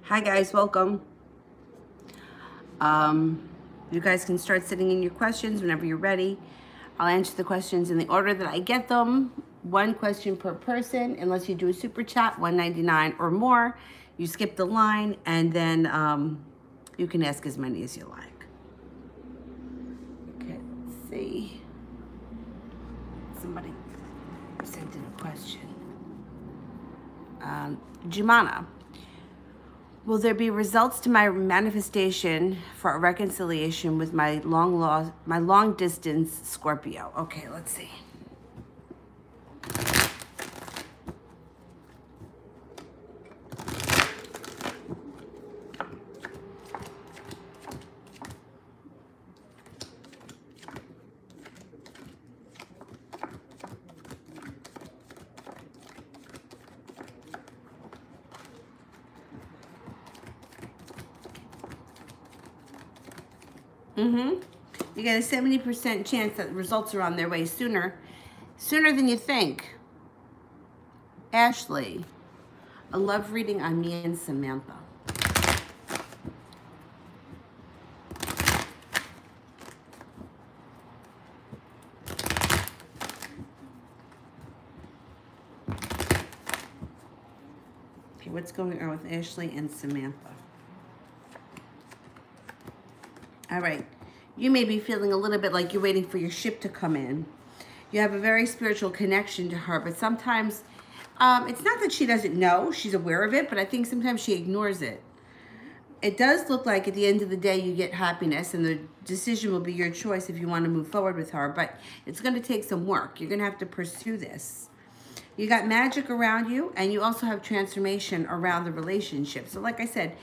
Hi guys, welcome. You guys can start sending in your questions whenever you're ready. I'll answer the questions in the order that I get them. One question per person, unless you do a super chat, $1.99 or more. You skip the line, and then you can ask as many as you like. Okay, let's see. Somebody sent in a question. Jumana. Will there be results to my manifestation for a reconciliation with my long distance Scorpio? Okay, let's see. You get a 70% chance that results are on their way sooner than you think. Ashley, a love reading on me and Samantha. Okay, what's going on with Ashley and Samantha? All right. You may be feeling a little bit like you're waiting for your ship to come in. You have a very spiritual connection to her, but sometimes it's not that she doesn't know. She's aware of it, but I think sometimes she ignores it. It does look like at the end of the day you get happiness, and the decision will be your choice if you want to move forward with her, but it's going to take some work. You're going to have to pursue this. You got magic around you, and you also have transformation around the relationship. So like I said,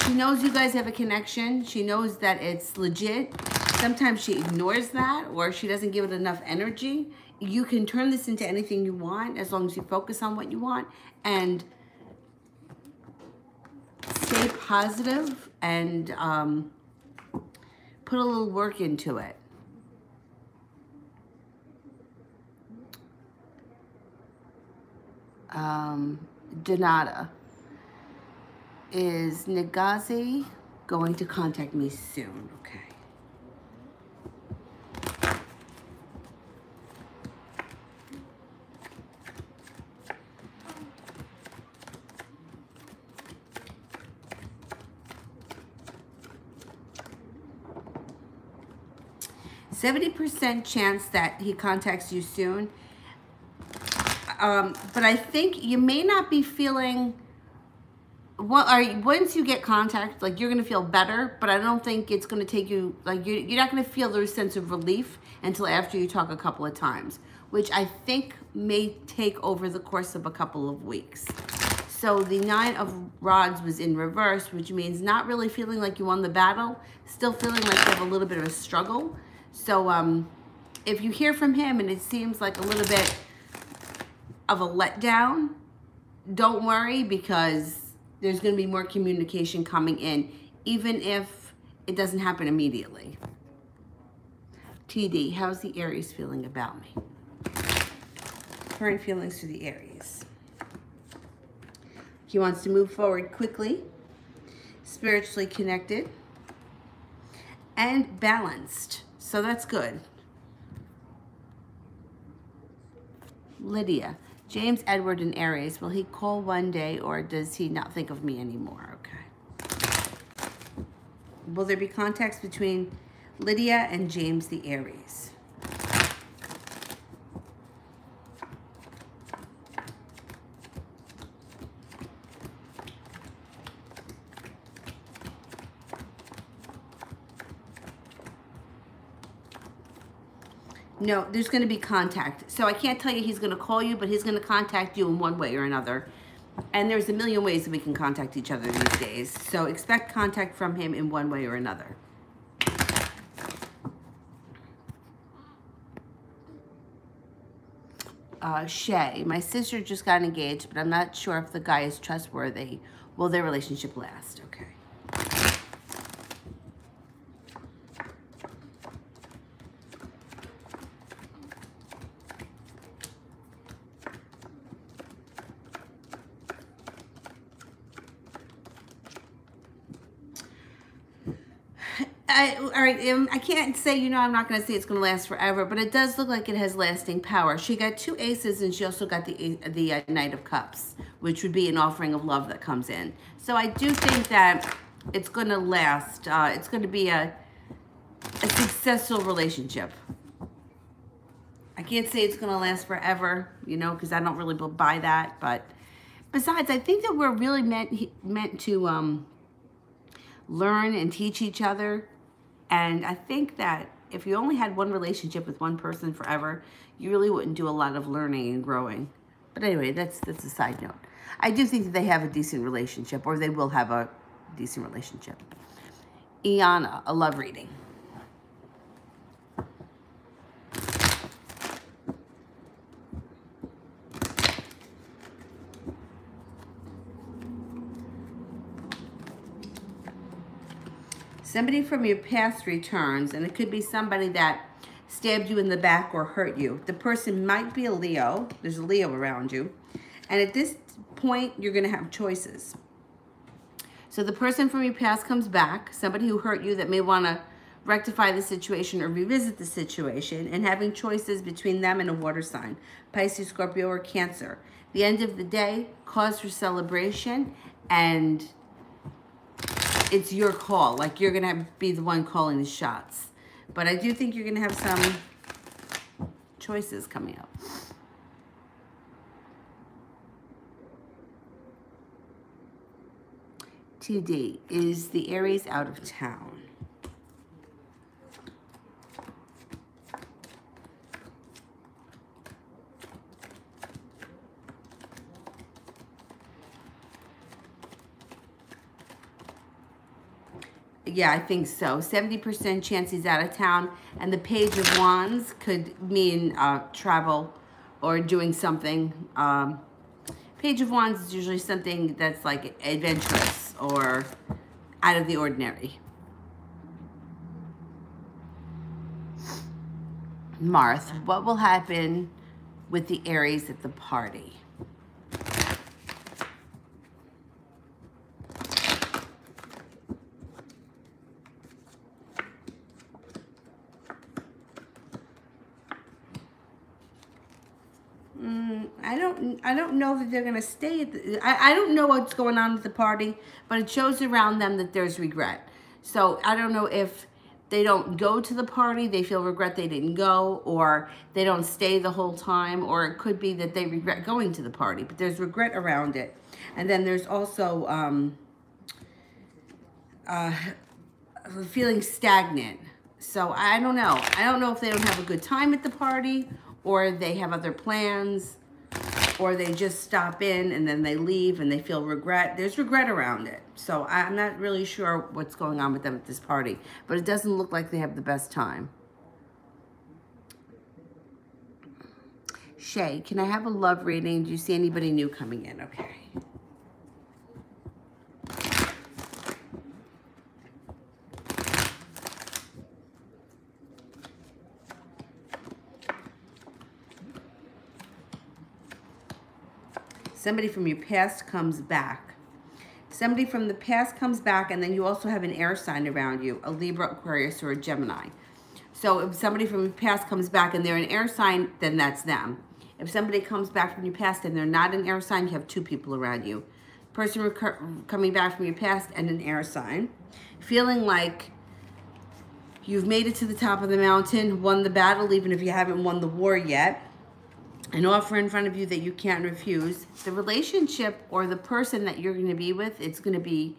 she knows you guys have a connection. She knows that it's legit. Sometimes she ignores that, or she doesn't give it enough energy. You can turn this into anything you want as long as you focus on what you want and stay positive and put a little work into it. Donata. Is Nagazi going to contact me soon? Okay. %70 chance that he contacts you soon. But I think you may not be feeling... once you get contact, like, you're going to feel better, but I don't think it's going to take you, like, you're not going to feel the sense of relief until after you talk a couple of times, which I think may take over the course of a couple of weeks. So the 9 of Rods was in reverse, which means not really feeling like you won the battle, still feeling like you have a little bit of a struggle. So if you hear from him and it seems like a little bit of a letdown, don't worry, because there's going to be more communication coming in, even if it doesn't happen immediately. TD, how's the Aries feeling about me? Current feelings for the Aries. He wants to move forward quickly, spiritually connected, and balanced. So that's good. Lydia. James Edward in Aries, will he call one day, or does he not think of me anymore? Okay. Will there be contacts between Lydia and James the Aries? No, there's going to be contact. So I can't tell you he's going to call you, but he's going to contact you in one way or another. And there's a million ways that we can contact each other these days. So expect contact from him in one way or another. Shay, my sister just got engaged, but I'm not sure if the guy is trustworthy. Will their relationship last? Okay. All right, I can't say, I'm not going to say it's going to last forever, but it does look like it has lasting power. She got 2 aces, and she also got the Knight of Cups, which would be an offering of love that comes in. So I do think that it's going to last. It's going to be a successful relationship. I can't say it's going to last forever, because I don't really buy that. But besides, I think that we're really meant to learn and teach each other. And I think that if you only had one relationship with one person forever, you really wouldn't do a lot of learning and growing. But anyway, that's a side note. I do think that they have a decent relationship, or they will have a decent relationship. Iana, a love reading. Somebody from your past returns, and it could be somebody that stabbed you in the back or hurt you. The person might be a Leo. There's a Leo around you. And at this point, you're going to have choices. So the person from your past comes back, somebody who hurt you that may want to rectify the situation or revisit the situation, and having choices between them and a water sign, Pisces, Scorpio, or Cancer. The end of the day, cause for celebration, and it's your call. Like, you're going to be the one calling the shots. But I do think you're going to have some choices coming up. TD, is the Aries out of town? Yeah, I think so. 70% chance he's out of town. And the Page of Wands could mean travel or doing something. Page of Wands is usually something that's like adventurous or out of the ordinary. Marth, what will happen with the Aries at the party? I don't know that they're going to stay at I don't know what's going on with the party, but it shows around them that there's regret. So I don't know if they don't go to the party, they feel regret they didn't go, or they don't stay the whole time, or it could be that they regret going to the party, but there's regret around it. And then there's also feeling stagnant. So I don't know. I don't know if they don't have a good time at the party, or they have other plans, or they just stop in and then they leave and they feel regret. There's regret around it. So I'm not really sure what's going on with them at this party, but it doesn't look like they have the best time. Shay, can I have a love reading? Do you see anybody new coming in? Okay. Somebody from your past comes back. Somebody from the past comes back, and then you also have an air sign around you, a Libra, Aquarius, or a Gemini. So if somebody from your past comes back and they're an air sign, then that's them. If somebody comes back from your past and they're not an air sign, you have 2 people around you. Person coming back from your past and an air sign. Feeling like you've made it to the top of the mountain, won the battle, even if you haven't won the war yet. An offer in front of you that you can't refuse. The relationship or the person that you're going to be with, it's going to be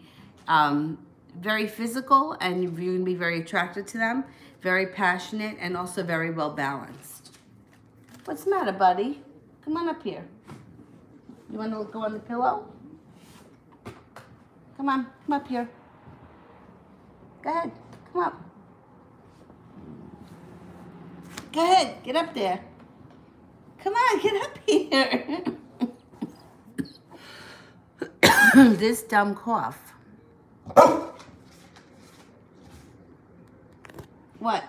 very physical, and you're going to be very attracted to them, very passionate, and also very well balanced. What's the matter, buddy? Come on up here. You want to go on the pillow? Come on, come up here. Go ahead, come up. Go ahead, get up there. Come on, get up here. This dumb cough. What?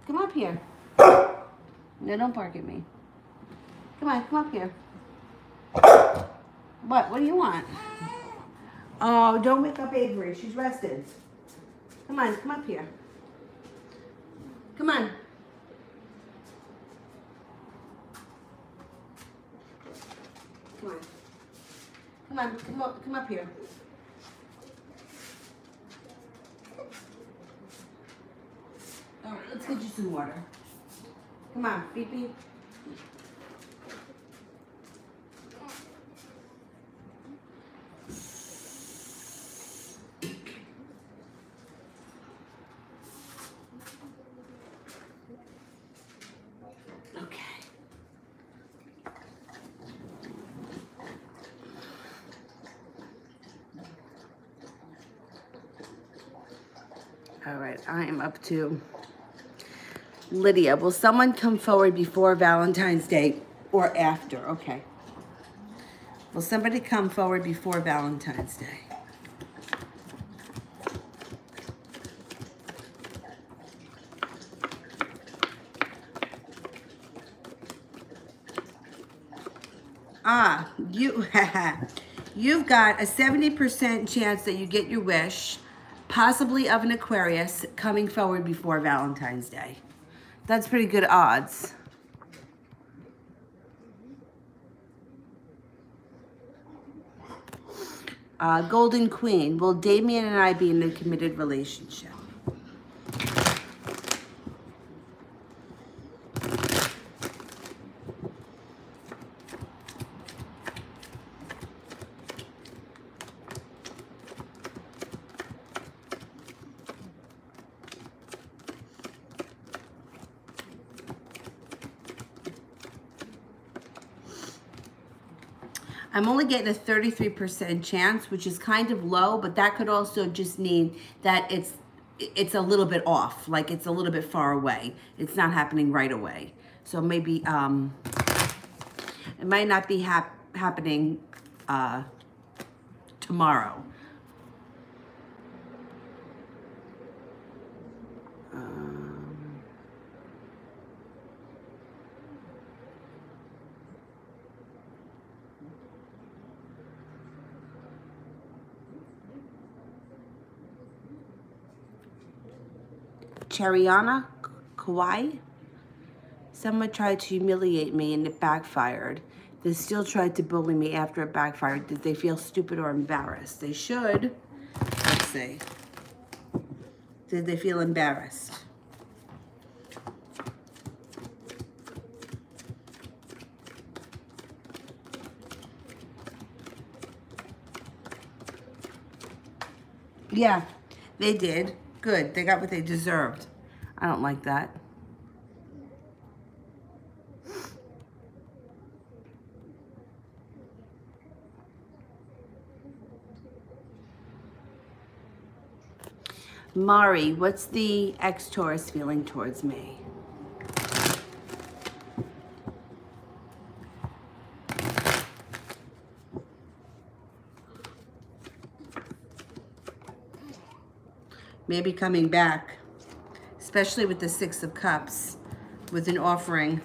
Come up here. No, don't bark at me. Come on, come up here. What do you want? Oh, don't wake up Avery. She's rested. Come on, come up here. Come on. Come on. Come on, come up here. All right, let's get you some water. Come on, beep beep. All right, I am up to Lydia. Will someone come forward before Valentine's Day or after? Okay. Will somebody come forward before Valentine's Day? You've got a 70% chance that you get your wish, possibly of an Aquarius, coming forward before Valentine's Day. That's pretty good odds. Golden Queen, will Damien and I be in a committed relationship? I'm only getting a 33% chance, which is kind of low, but that could also just mean that it's a little bit off, like it's a little bit far away. It's not happening right away. So maybe it might not be happening tomorrow. Chariana Kawai. Someone tried to humiliate me and it backfired. They still tried to bully me after it backfired. Did they feel stupid or embarrassed? They should. Let's see. Did they feel embarrassed? Yeah, they did. Good. They got what they deserved. I don't like that. Mari, what's the ex-Taurus feeling towards me? Maybe coming back, especially with the Six of Cups, with an offering,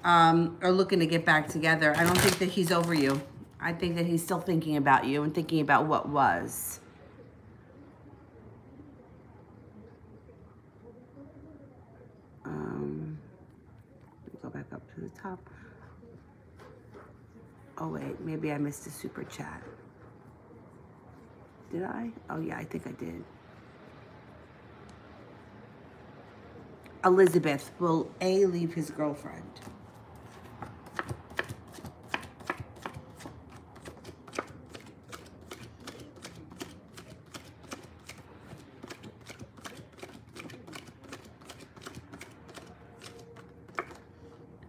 or looking to get back together. I don't think that he's over you. I think that he's still thinking about you and thinking about what was. Go back up to the top. Oh wait, maybe I missed a super chat. Did I? Oh yeah, I think I did. Elizabeth, will A leave his girlfriend?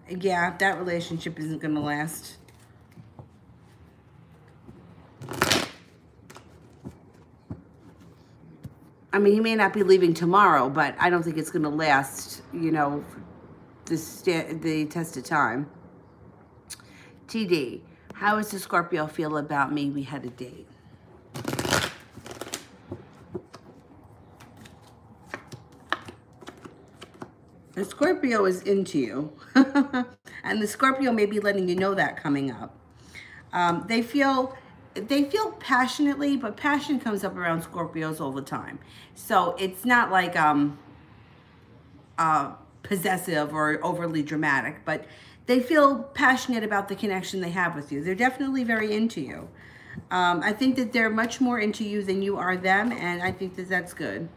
Yeah, that relationship isn't going to last. I mean, he may not be leaving tomorrow, but I don't think it's going to last, you know, the test of time. TD, how does the Scorpio feel about me? We had a date. The Scorpio is into you. And the Scorpio may be letting you know that coming up. They feel they feel passionately, but passion comes up around Scorpios all the time. So it's not like possessive or overly dramatic, but they feel passionate about the connection they have with you. They're definitely very into you. I think that they're much more into you than you are them, and I think that that's good.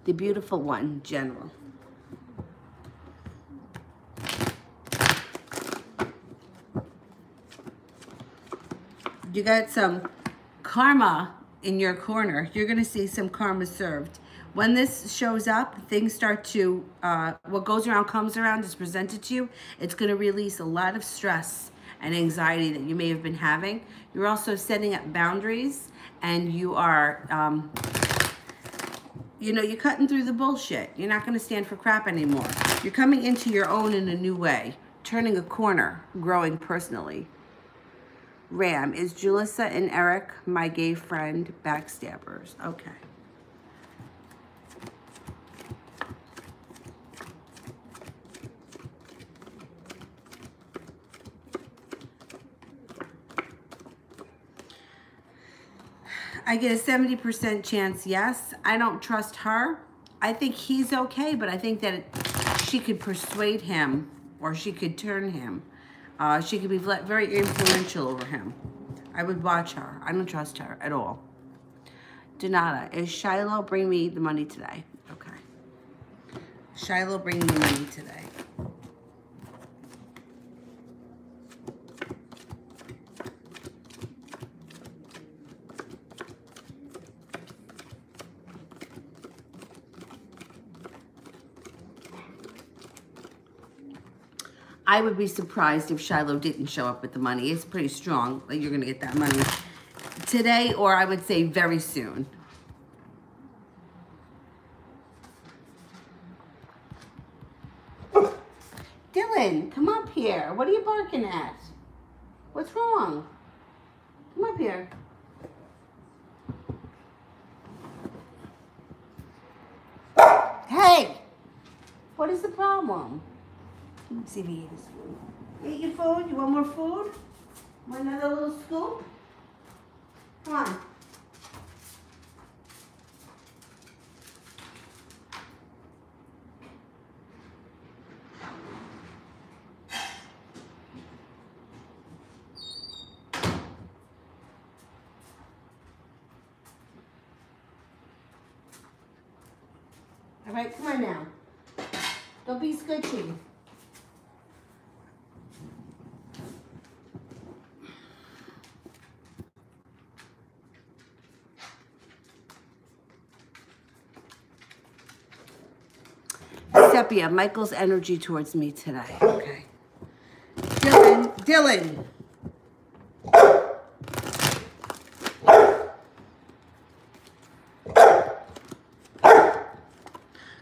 The beautiful one, General. You got some karma in your corner. You're going to see some karma served. When this shows up, things start to, what goes around comes around, is presented to you. It's going to release a lot of stress and anxiety that you may have been having. You're also setting up boundaries, and you are, you know, you're cutting through the bullshit. You're not going to stand for crap anymore. You're coming into your own in a new way, turning a corner, growing personally. Ram, is Julissa and Eric my gay friend backstabbers? Okay. I get a 70% chance yes. I don't trust her. I think he's okay, but I think that she could persuade him, or she could turn him. She could be very influential over him. I would watch her. I don't trust her at all. Donata, is Shiloh bring me the money today? Okay. Shiloh bring me money today. I would be surprised if Shiloh didn't show up with the money. It's pretty strong that you're going to get that money today, or I would say very soon. Dylan, come up here. What are you barking at? What's wrong? Come up here. Hey! What is the problem? Let's see if he ate his food. Eat your food? You want more food? Want another little scoop? Come on. All right, come on now. Don't be sketchy. Sepia, Michael's energy towards me today. Okay. Dylan.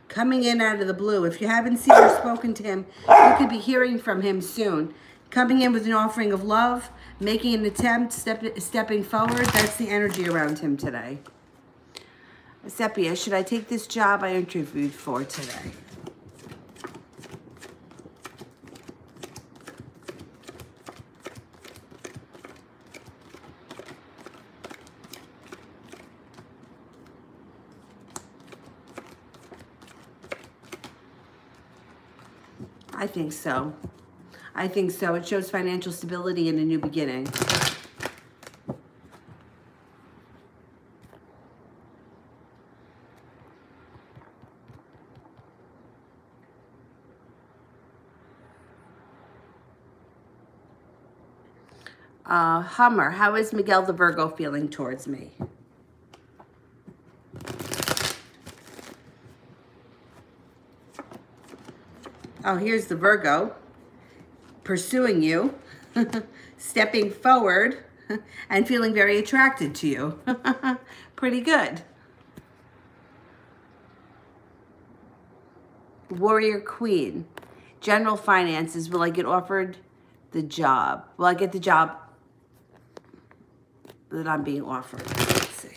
Coming in out of the blue. If you haven't seen or spoken to him, you could be hearing from him soon. Coming in with an offering of love, making an attempt, stepping forward. That's the energy around him today. Sepia, should I take this job I interviewed for today? I think so. I think so. It shows financial stability and a new beginning. Hummer, how is Miguel the Virgo feeling towards me? Oh, here's the Virgo pursuing you, stepping forward, and feeling very attracted to you. Pretty good. Warrior Queen, general finances. Will I get offered the job? Will I get the job that I'm being offered? Let's see.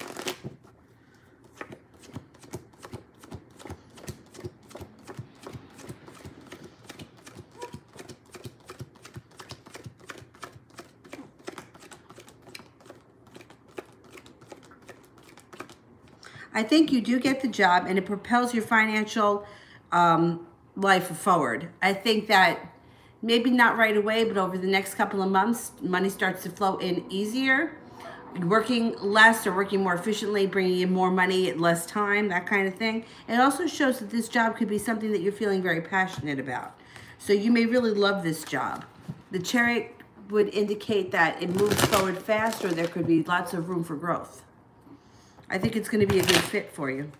I think you do get the job, and it propels your financial life forward. I think that maybe not right away, but over the next couple of months, money starts to flow in easier. Working less or working more efficiently, bringing in more money at less time, that kind of thing. It also shows that this job could be something that you're feeling very passionate about. So you may really love this job. The Chariot would indicate that it moves forward fast, or there could be lots of room for growth. I think it's going to be a good fit for you.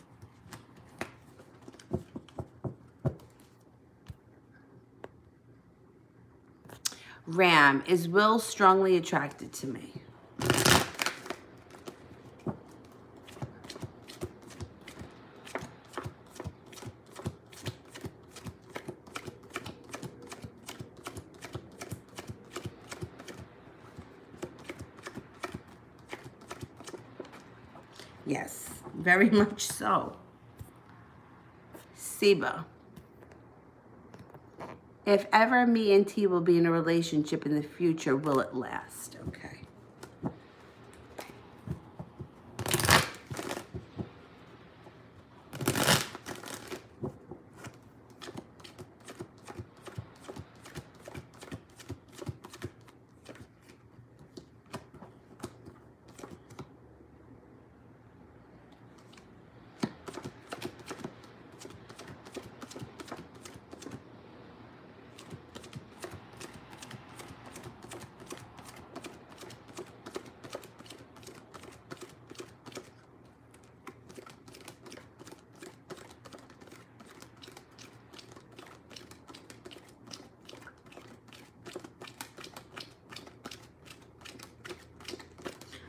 Ram, is Will strongly attracted to me? Yes, very much so. Seba. If ever me and T will be in a relationship in the future, will it last? Okay.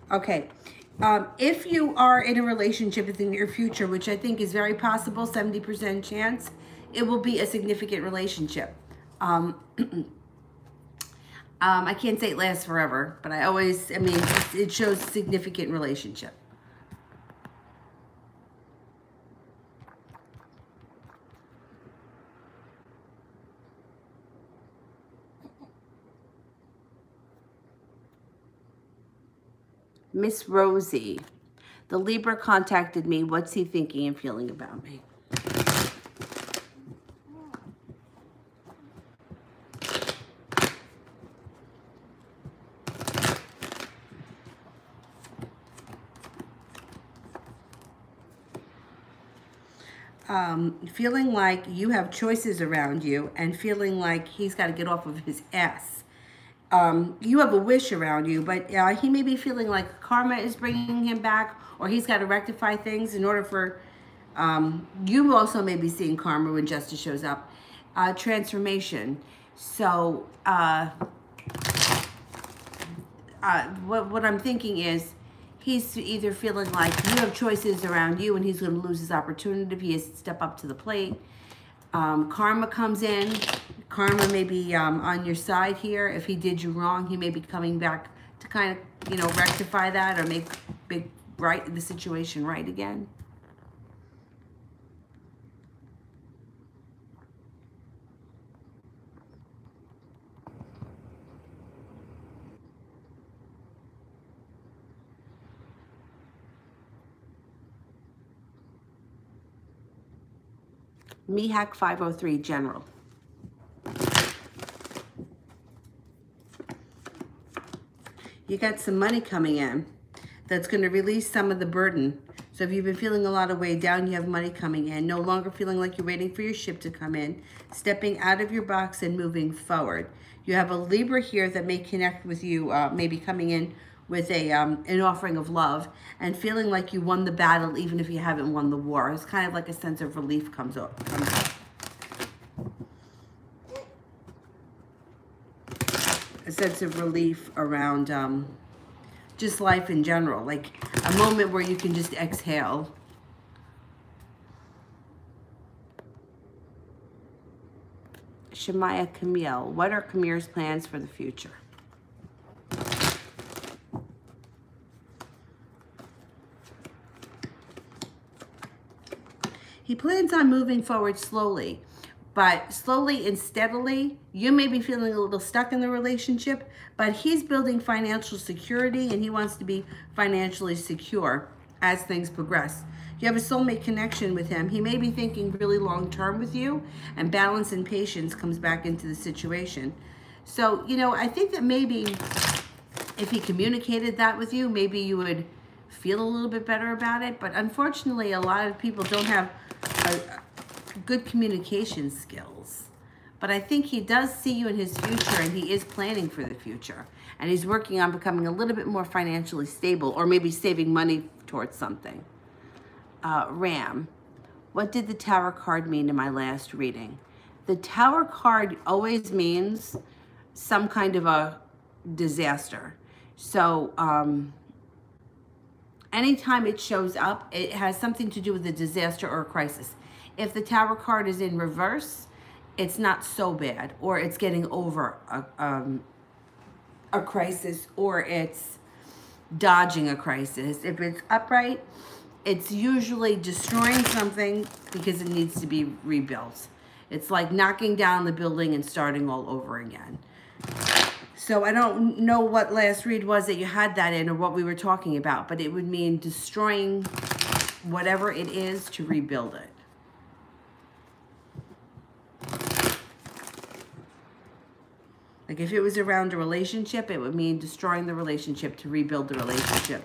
Okay, if you are in a relationship in the near future, which I think is very possible, 70% chance, it will be a significant relationship. I can't say it lasts forever, but I mean, it shows significant relationship. Miss Rosie, the Libra contacted me. What's he thinking and feeling about me? Feeling like you have choices around you, and feeling like he's got to get off of his ass. You have a wish around you, but he may be feeling like karma is bringing him back, or he's got to rectify things in order for, you also may be seeing karma when justice shows up, transformation. So what I'm thinking is, he's either feeling like you have choices around you and he's going to lose his opportunity if he has to step up to the plate. Karma comes in. Karma may be on your side here. If he did you wrong, he may be coming back to kind of, rectify that or make the situation right again. Mihak 503 General. You got some money coming in that's going to release some of the burden. So if you've been feeling a lot of weight down, you have money coming in. No longer feeling like you're waiting for your ship to come in. Stepping out of your box and moving forward. You have a Libra here that may connect with you, maybe coming in with an offering of love and feeling like you won the battle even if you haven't won the war. It's kind of like a sense of relief comes up. A sense of relief around just life in general, like a moment where you can just exhale. Shemaya Camille, what are Camille's plans for the future? He plans on moving forward slowly, but slowly and steadily. You may be feeling a little stuck in the relationship, but he's building financial security and he wants to be financially secure. as things progress. You have a soulmate connection with him. He may be thinking really long term with you, and balance and patience comes back into the situation. So, you know, I think that maybe if he communicated that with you, maybe you would feel a little bit better about it. But unfortunately, a lot of people don't have good communication skills. But I think he does see you in his future, and he is planning for the future. And he's working on becoming a little bit more financially stable, or maybe saving money towards something. Ram, what did the Tower card mean in my last reading? The Tower card always means some kind of a disaster. So anytime it shows up, it has something to do with a disaster or a crisis. If the Tower card is in reverse, it's not so bad, or it's getting over a crisis, or it's dodging a crisis. If it's upright, it's usually destroying something because it needs to be rebuilt. It's like knocking down the building and starting all over again. So I don't know what last read was that you had that in, or what we were talking about, but it would mean destroying whatever it is to rebuild it. Like if it was around a relationship, it would mean destroying the relationship to rebuild the relationship.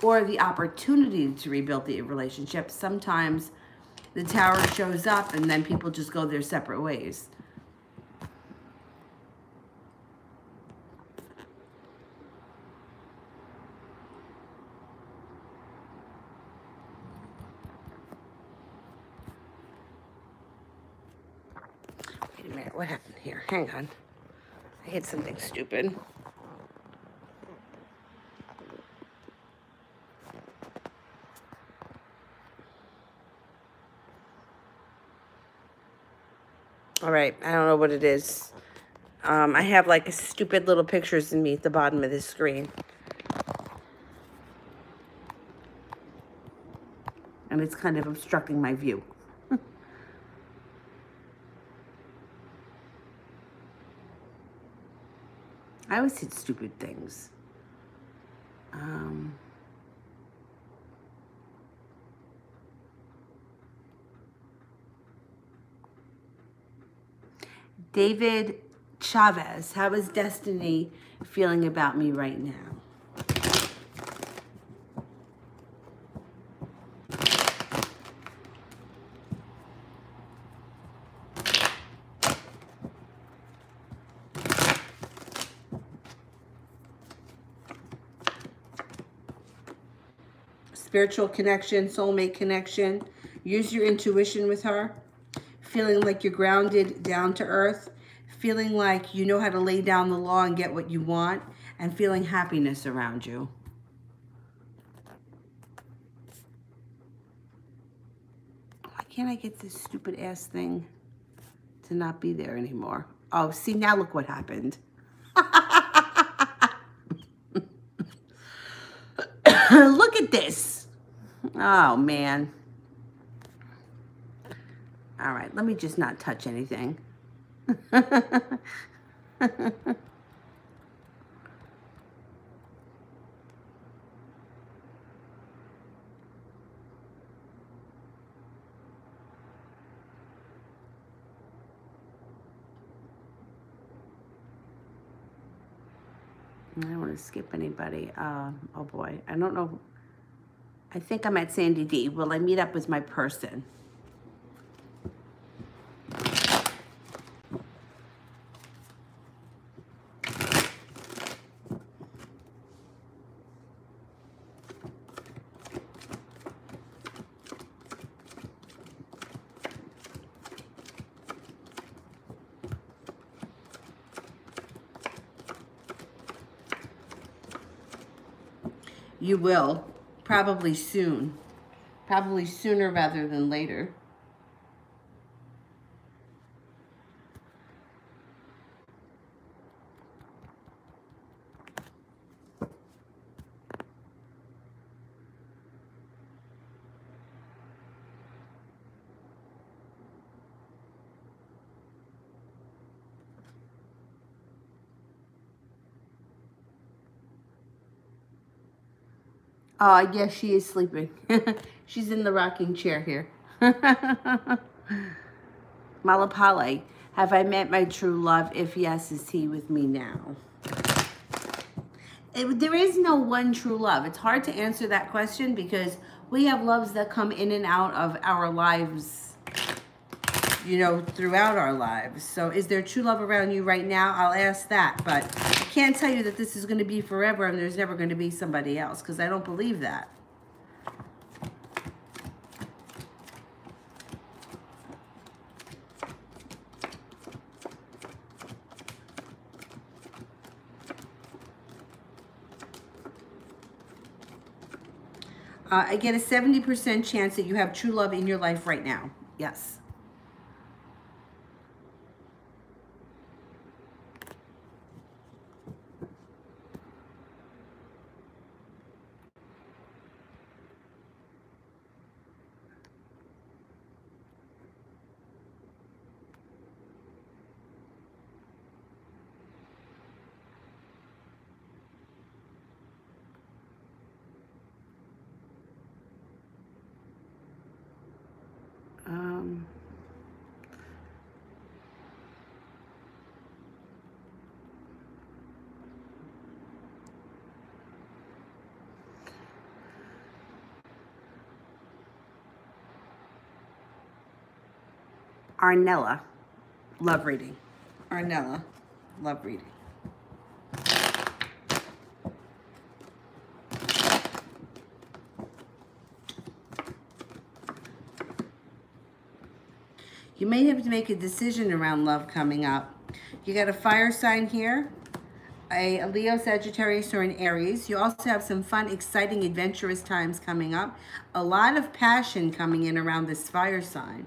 Or the opportunity to rebuild the relationship. Sometimes the Tower shows up and then people just go their separate ways. Wait a minute, what happened here? Hang on. I hit something stupid. All right, I don't know what it is. I have like stupid little pictures in me at the bottom of this screen. And it's kind of obstructing my view. I always hit stupid things. David Chavez, how is Destiny feeling about me right now? Spiritual connection, soulmate connection. Use your intuition with her. Feeling like you're grounded, down to earth. Feeling like you know how to lay down the law and get what you want. And feeling happiness around you. Why can't I get this stupid ass thing to not be there anymore? Oh, see, now look what happened. Look at this. Oh, man. All right, let me just not touch anything. I don't want to skip anybody. Oh boy, I don't know. I think I'm at Sandy D. Will I meet up with my person? You will, probably soon. Probably sooner rather than later. Yes, she is sleeping. She's in the rocking chair here. Malapale, have I met my true love? If yes, is he with me now? There is no one true love. It's hard to answer that question because we have loves that come in and out of our lives, you know, throughout our lives. So is there true love around you right now? I'll ask that, but I can't tell you that this is going to be forever and there's never going to be somebody else because I don't believe that. I get a 70% chance that you have true love in your life right now. Yes. Arnella, love reading. Arnella, love reading. You may have to make a decision around love coming up. You got a fire sign here, a Leo, Sagittarius, or an Aries. You also have some fun, exciting, adventurous times coming up. A lot of passion coming in around this fire sign.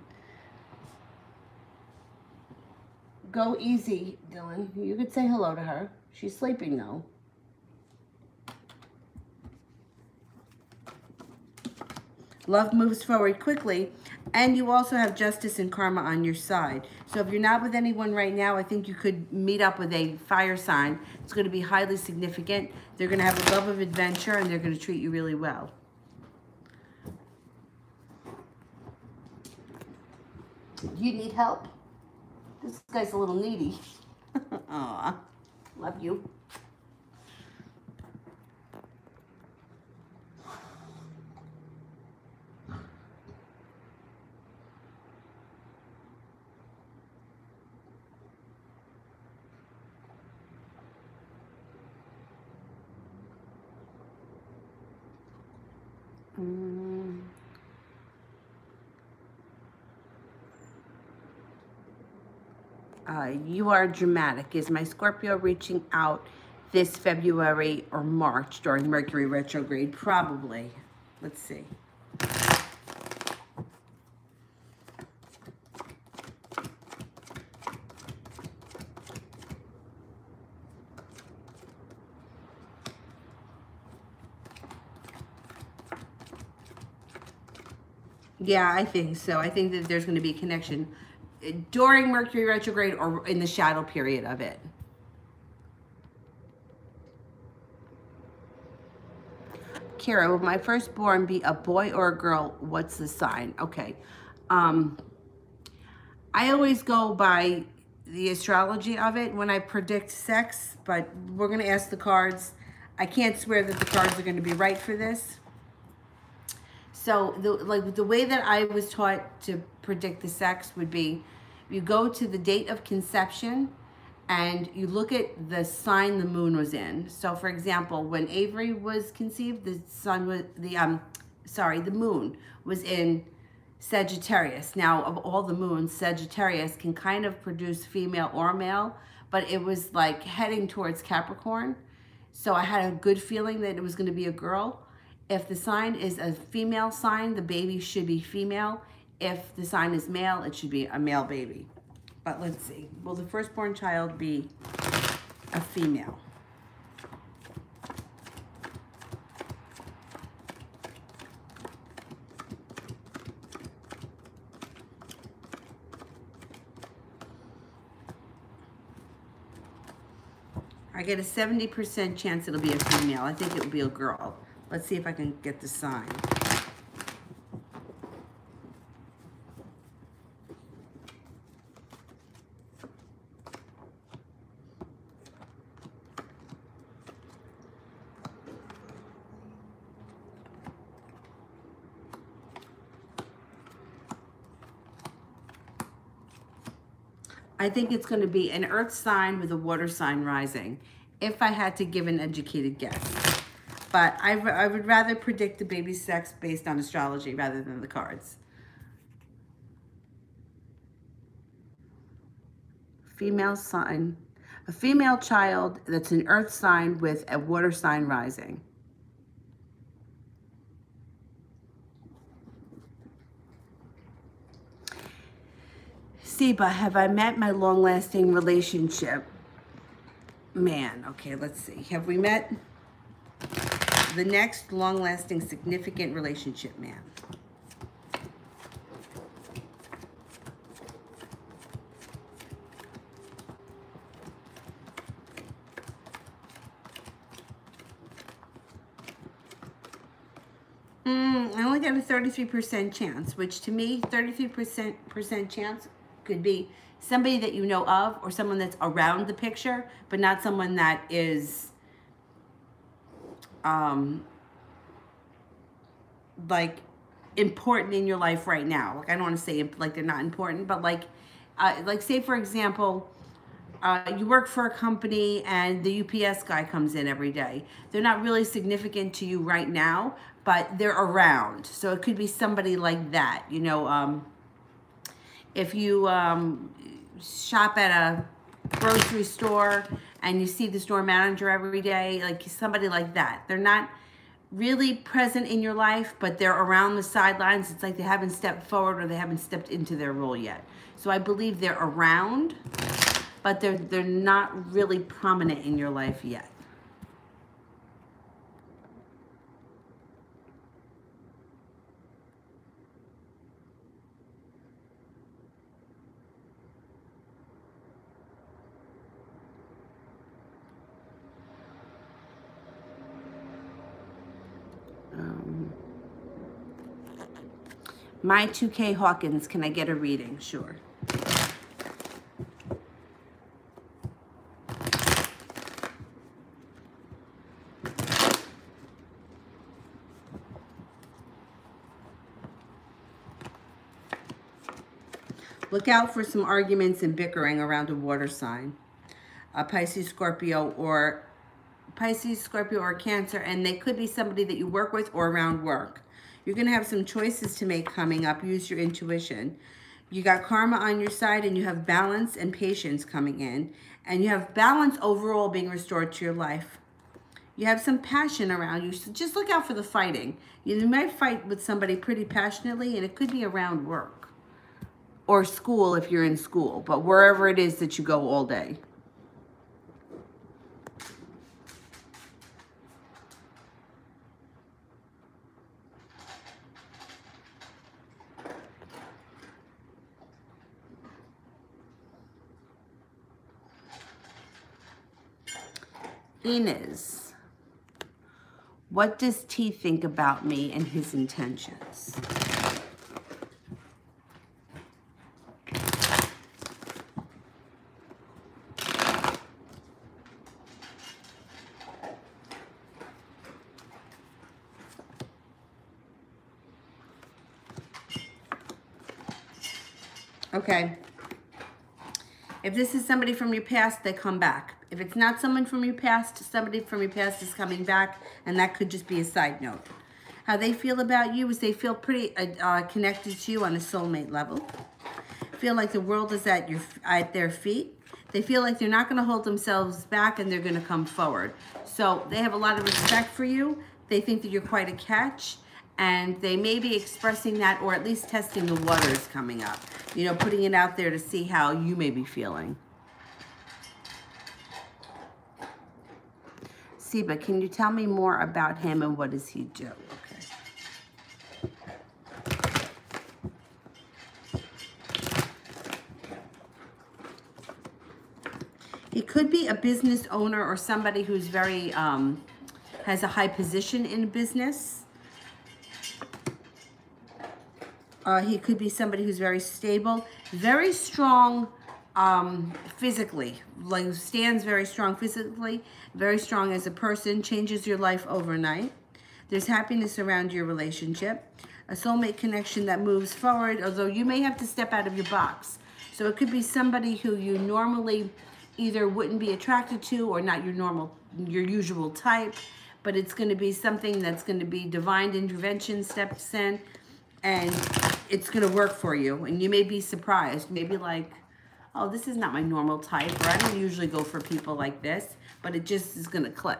Go easy, Dylan. You could say hello to her. She's sleeping though. Love moves forward quickly, and you also have justice and karma on your side. So if you're not with anyone right now, I think you could meet up with a fire sign. It's going to be highly significant. They're going to have a love of adventure, and they're going to treat you really well. Do you need help? This guy's a little needy. Aw, love you. You are dramatic. Is my Scorpio reaching out this February or March during Mercury retrograde? Probably. Let's see. Yeah, I think so. I think that there's going to be a connection during Mercury retrograde or in the shadow period of it. Kira, will my firstborn be a boy or a girl? What's the sign? Okay. I always go by the astrology of it when I predict sex, but we're going to ask the cards. I can't swear that the cards are going to be right for this. So the way that I was taught to predict the sex would be, you go to the date of conception and you look at the sign the moon was in. So for example, when Avery was conceived, the moon was in Sagittarius. Now, of all the moons, Sagittarius can kind of produce female or male, but it was like heading towards Capricorn. So I had a good feeling that it was going to be a girl. If the sign is a female sign, the baby should be female. If the sign is male, it should be a male baby. But let's see. Will the firstborn child be a female? I get a 70% chance it'll be a female. I think it will be a girl. Let's see if I can get the sign. I think it's going to be an earth sign with a water sign rising, if I had to give an educated guess. But I would rather predict the baby's sex based on astrology rather than the cards. Female sign. A female child that's an earth sign with a water sign rising. Seba, have I met my long-lasting relationship man? Okay, let's see. Have we met the next long-lasting significant relationship man? I only got a 33% chance, which to me, 33% chance could be somebody that you know of or someone that's around the picture, but not someone that is like important in your life right now. Like, I don't want to say like they're not important, but like say for example, you work for a company and the UPS guy comes in every day. They're not really significant to you right now, but they're around. So it could be somebody like that, you know. If you shop at a grocery store and you see the store manager every day, like somebody like that. They're not really present in your life, but they're around the sidelines. It's like they haven't stepped forward or they haven't stepped into their role yet. So I believe they're around, but they're not really prominent in your life yet. My 2K Hawkins, can I get a reading? Sure. Look out for some arguments and bickering around a water sign. Pisces, Scorpio, or Cancer, and they could be somebody that you work with or around work. You're going to have some choices to make coming up. Use your intuition. You got karma on your side, and you have balance and patience coming in. And you have balance overall being restored to your life. You have some passion around you, so just look out for the fighting. You might fight with somebody pretty passionately, and it could be around work or school if you're in school, but wherever it is that you go all day. Inez, what does T think about me and his intentions? Okay. If this is somebody from your past, they come back. If it's not someone from your past, somebody from your past is coming back, and that could just be a side note. How they feel about you is they feel pretty connected to you on a soulmate level. Feel like the world is at their feet. They feel like they're not going to hold themselves back, and they're going to come forward. So they have a lot of respect for you. They think that you're quite a catch, and they may be expressing that, or at least testing the waters coming up. You know, putting it out there to see how you may be feeling. Seba, can you tell me more about him and what does he do? Okay. He could be a business owner or somebody who's very has a high position in business. He could be somebody who's very stable, very strong physically, like stands very strong physically, very strong as a person, changes your life overnight. There's happiness around your relationship, a soulmate connection that moves forward, although you may have to step out of your box. So it could be somebody who you normally either wouldn't be attracted to or not your usual type, but it's going to be something that's going to be divine intervention steps in, and it's going to work for you. And you may be surprised, maybe like, oh, this is not my normal type, or I don't usually go for people like this, but it just is going to click.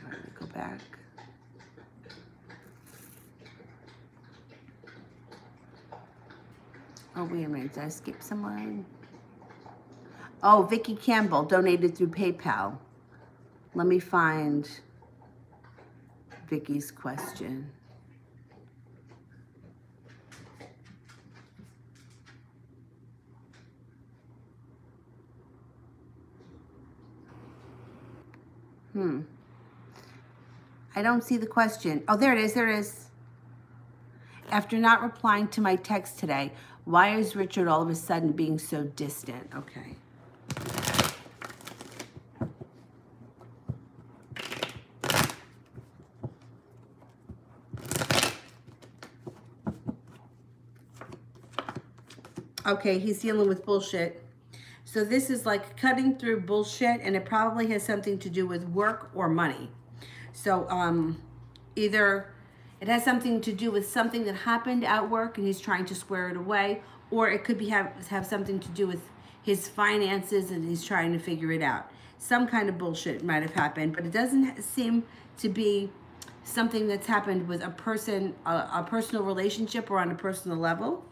All right, let me go back. Oh, wait a minute, did I skip someone? Oh, Vicky Campbell donated through PayPal. Let me find Vicky's question. I don't see the question. Oh, there it is, there it is. After not replying to my text today, why is Richard all of a sudden being so distant? Okay. Okay, he's dealing with bullshit. So this is like cutting through bullshit, and it probably has something to do with work or money. So either it has something to do with something that happened at work and he's trying to square it away, or it could be have something to do with his finances and he's trying to figure it out. Some kind of bullshit might have happened, but it doesn't seem to be something that's happened with a person, a personal relationship or on a personal level.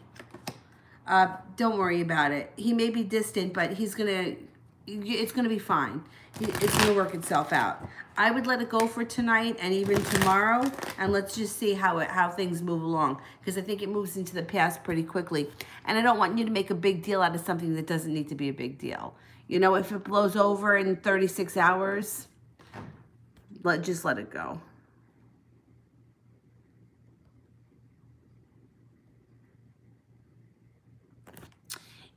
Don't worry about it. He may be distant, but it's gonna be fine. It's gonna work itself out. I would let it go for tonight and even tomorrow, and let's just see how things move along, because I think it moves into the past pretty quickly. And I don't want you to make a big deal out of something that doesn't need to be a big deal. You know, if it blows over in 36 hours, just let it go.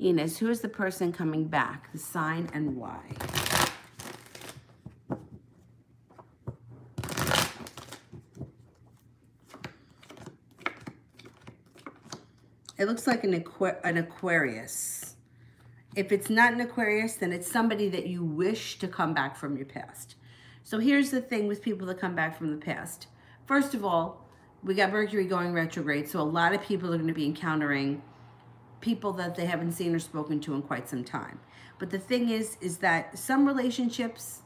Enos, who is the person coming back? The sign and why? It looks like an Aquarius. If it's not an Aquarius, then it's somebody that you wish to come back from your past. So here's the thing with people that come back from the past. First of all, we got Mercury going retrograde, so a lot of people are going to be encountering people that they haven't seen or spoken to in quite some time. But the thing is that some relationships,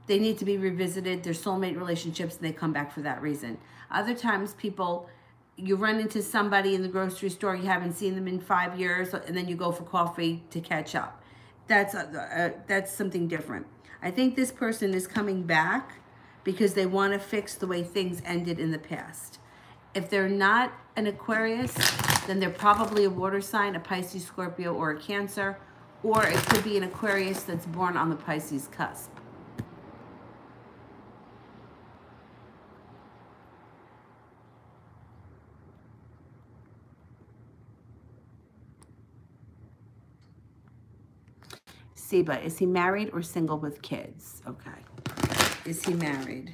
they need to be revisited. They're soulmate relationships, and they come back for that reason. Other times, people, you run into somebody in the grocery store, you haven't seen them in 5 years, and then you go for coffee to catch up. That's something different. I think this person is coming back because they want to fix the way things ended in the past. If they're not an Aquarius, then they're probably a water sign, a Pisces, Scorpio, or a Cancer, or it could be an Aquarius that's born on the Pisces cusp. Seba, is he married or single with kids? Okay. Is he married?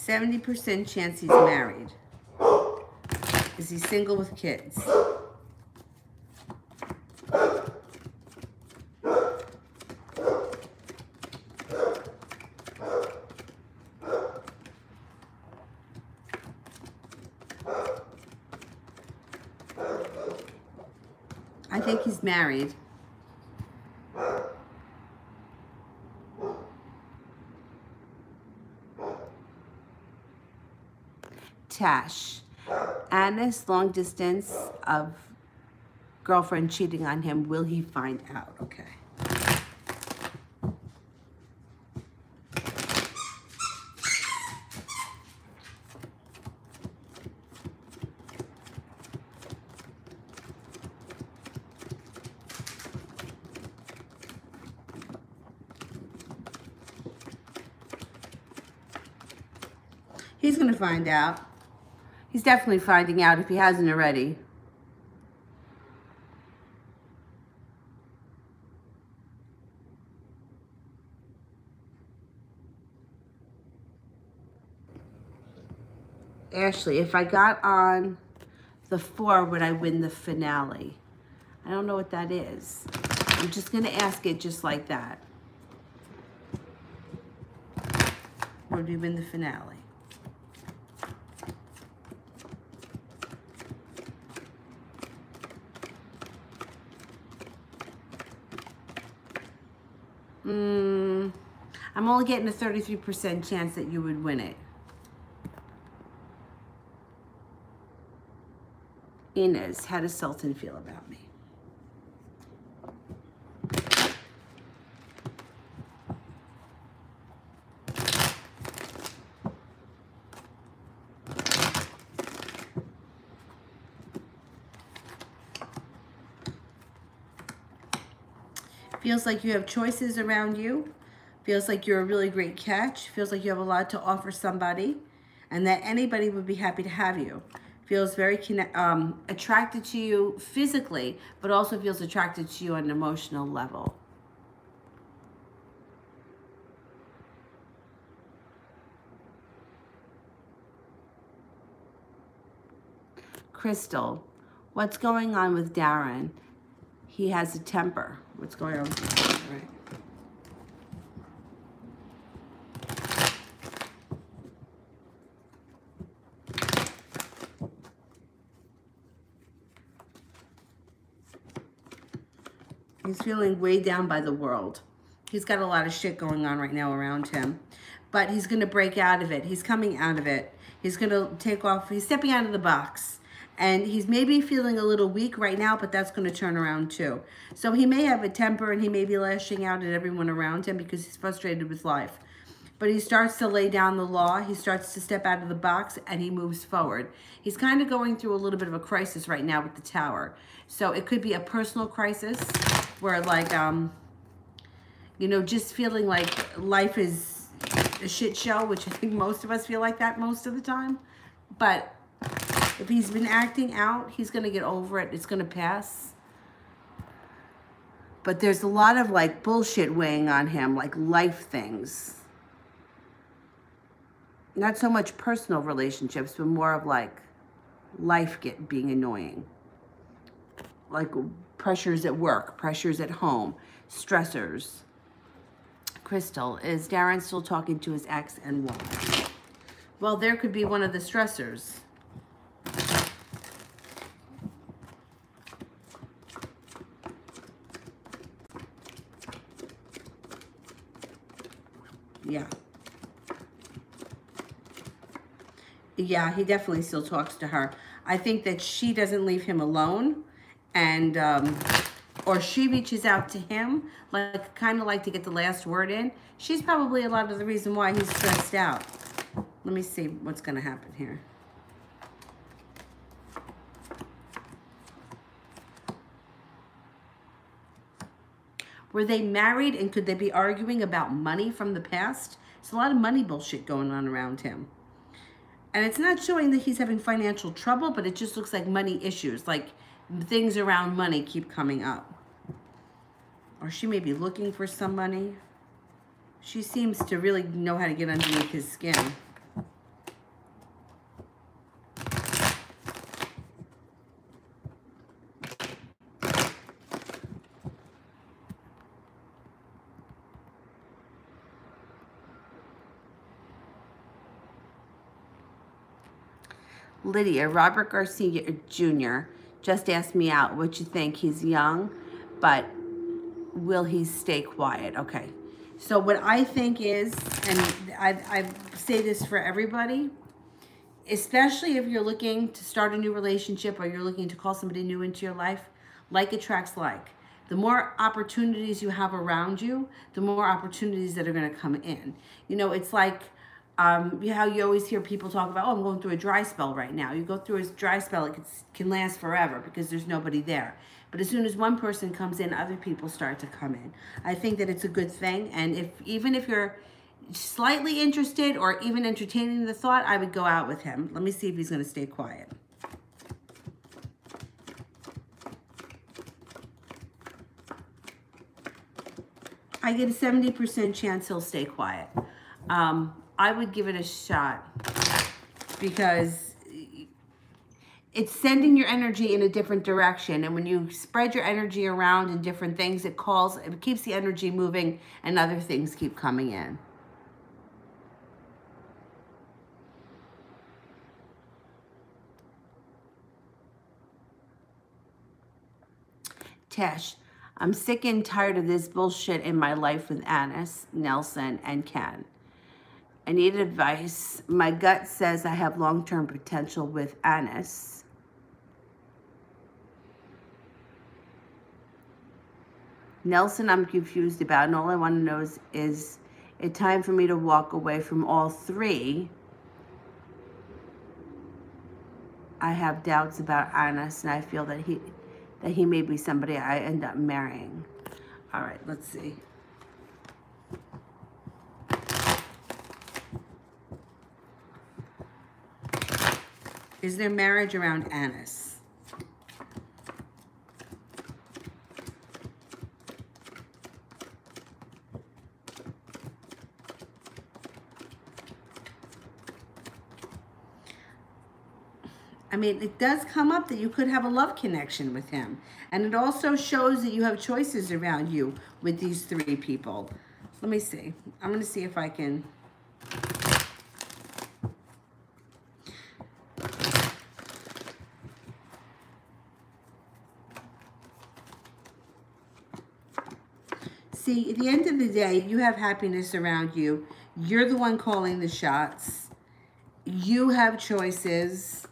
%70 chance he's married. Is he single with kids? I think he's married. Tash. Anis, long distance of girlfriend cheating on him. Will he find out? Okay. He's going to find out. He's definitely finding out if he hasn't already. Ashley, if I got on the 4, would I win the finale? I don't know what that is. I'm just going to ask it just like that. Would we win the finale? I'm only getting a 33% chance that you would win it. Inez, how does Sultan feel about me? Feels like you have choices around you. Feels like you're a really great catch. Feels like you have a lot to offer somebody and that anybody would be happy to have you. Feels very attracted to you physically, but also feels attracted to you on an emotional level. Crystal, what's going on with Darren? He has a temper. What's going on with Darren? All right. He's feeling weighed down by the world. He's got a lot of shit going on right now around him. But he's going to break out of it. He's coming out of it. He's going to take off. He's stepping out of the box. And he's maybe feeling a little weak right now, but that's going to turn around too. So he may have a temper and he may be lashing out at everyone around him because he's frustrated with life. But he starts to lay down the law. He starts to step out of the box and he moves forward. He's kind of going through a little bit of a crisis right now with the Tower. So it could be a personal crisis where like, you know, just feeling like life is a shit show, which I think most of us feel like that most of the time. But if he's been acting out, he's going to get over it. It's going to pass. But there's a lot of like bullshit weighing on him, like life things. Not so much personal relationships, but more of like life being annoying. Like pressures at work, pressures at home, stressors. Crystal, is Darren still talking to his ex and why? Well, there could be one of the stressors. Yeah. Yeah, he definitely still talks to her. I think that she doesn't leave him alone, and or she reaches out to him, like kind of like to get the last word in. She's probably a lot of the reason why he's stressed out. Let me see what's going to happen here. Were they married and could they be arguing about money from the past? There's a lot of money bullshit going on around him. And it's not showing that he's having financial trouble, but it just looks like money issues, like things around money keep coming up. Or she may be looking for some money. She seems to really know how to get underneath his skin. Lydia, Robert Garcia Jr. just asked me out. What you think? He's young, but will he stay quiet? Okay. So what I think is, and I say this for everybody, especially if you're looking to start a new relationship or you're looking to call somebody new into your life, like attracts like. The more opportunities you have around you, the more opportunities that are going to come in. You know, it's like how you always hear people talk about, oh, I'm going through a dry spell right now. You go through a dry spell, it can last forever because there's nobody there. But as soon as one person comes in, other people start to come in. I think that it's a good thing. And even if you're slightly interested or even entertaining the thought, I would go out with him. Let me see if he's going to stay quiet. I get a 70% chance he'll stay quiet. I would give it a shot because it's sending your energy in a different direction. And when you spread your energy around in different things, it keeps the energy moving and other things keep coming in. Tesh, I'm sick and tired of this bullshit in my life with Anis, Nelson, and Ken. I need advice. My gut says I have long-term potential with Anis. Nelson, I'm confused about, and all I want to know is it time for me to walk away from all three? I have doubts about Anis, and I feel that he may be somebody I end up marrying. All right, let's see. Is there marriage around Anis? I mean, it does come up that you could have a love connection with him. And it also shows that you have choices around you with these three people. Let me see. I'm going to see if I can... See, at the end of the day, you have happiness around you. You're the one calling the shots. You have choices.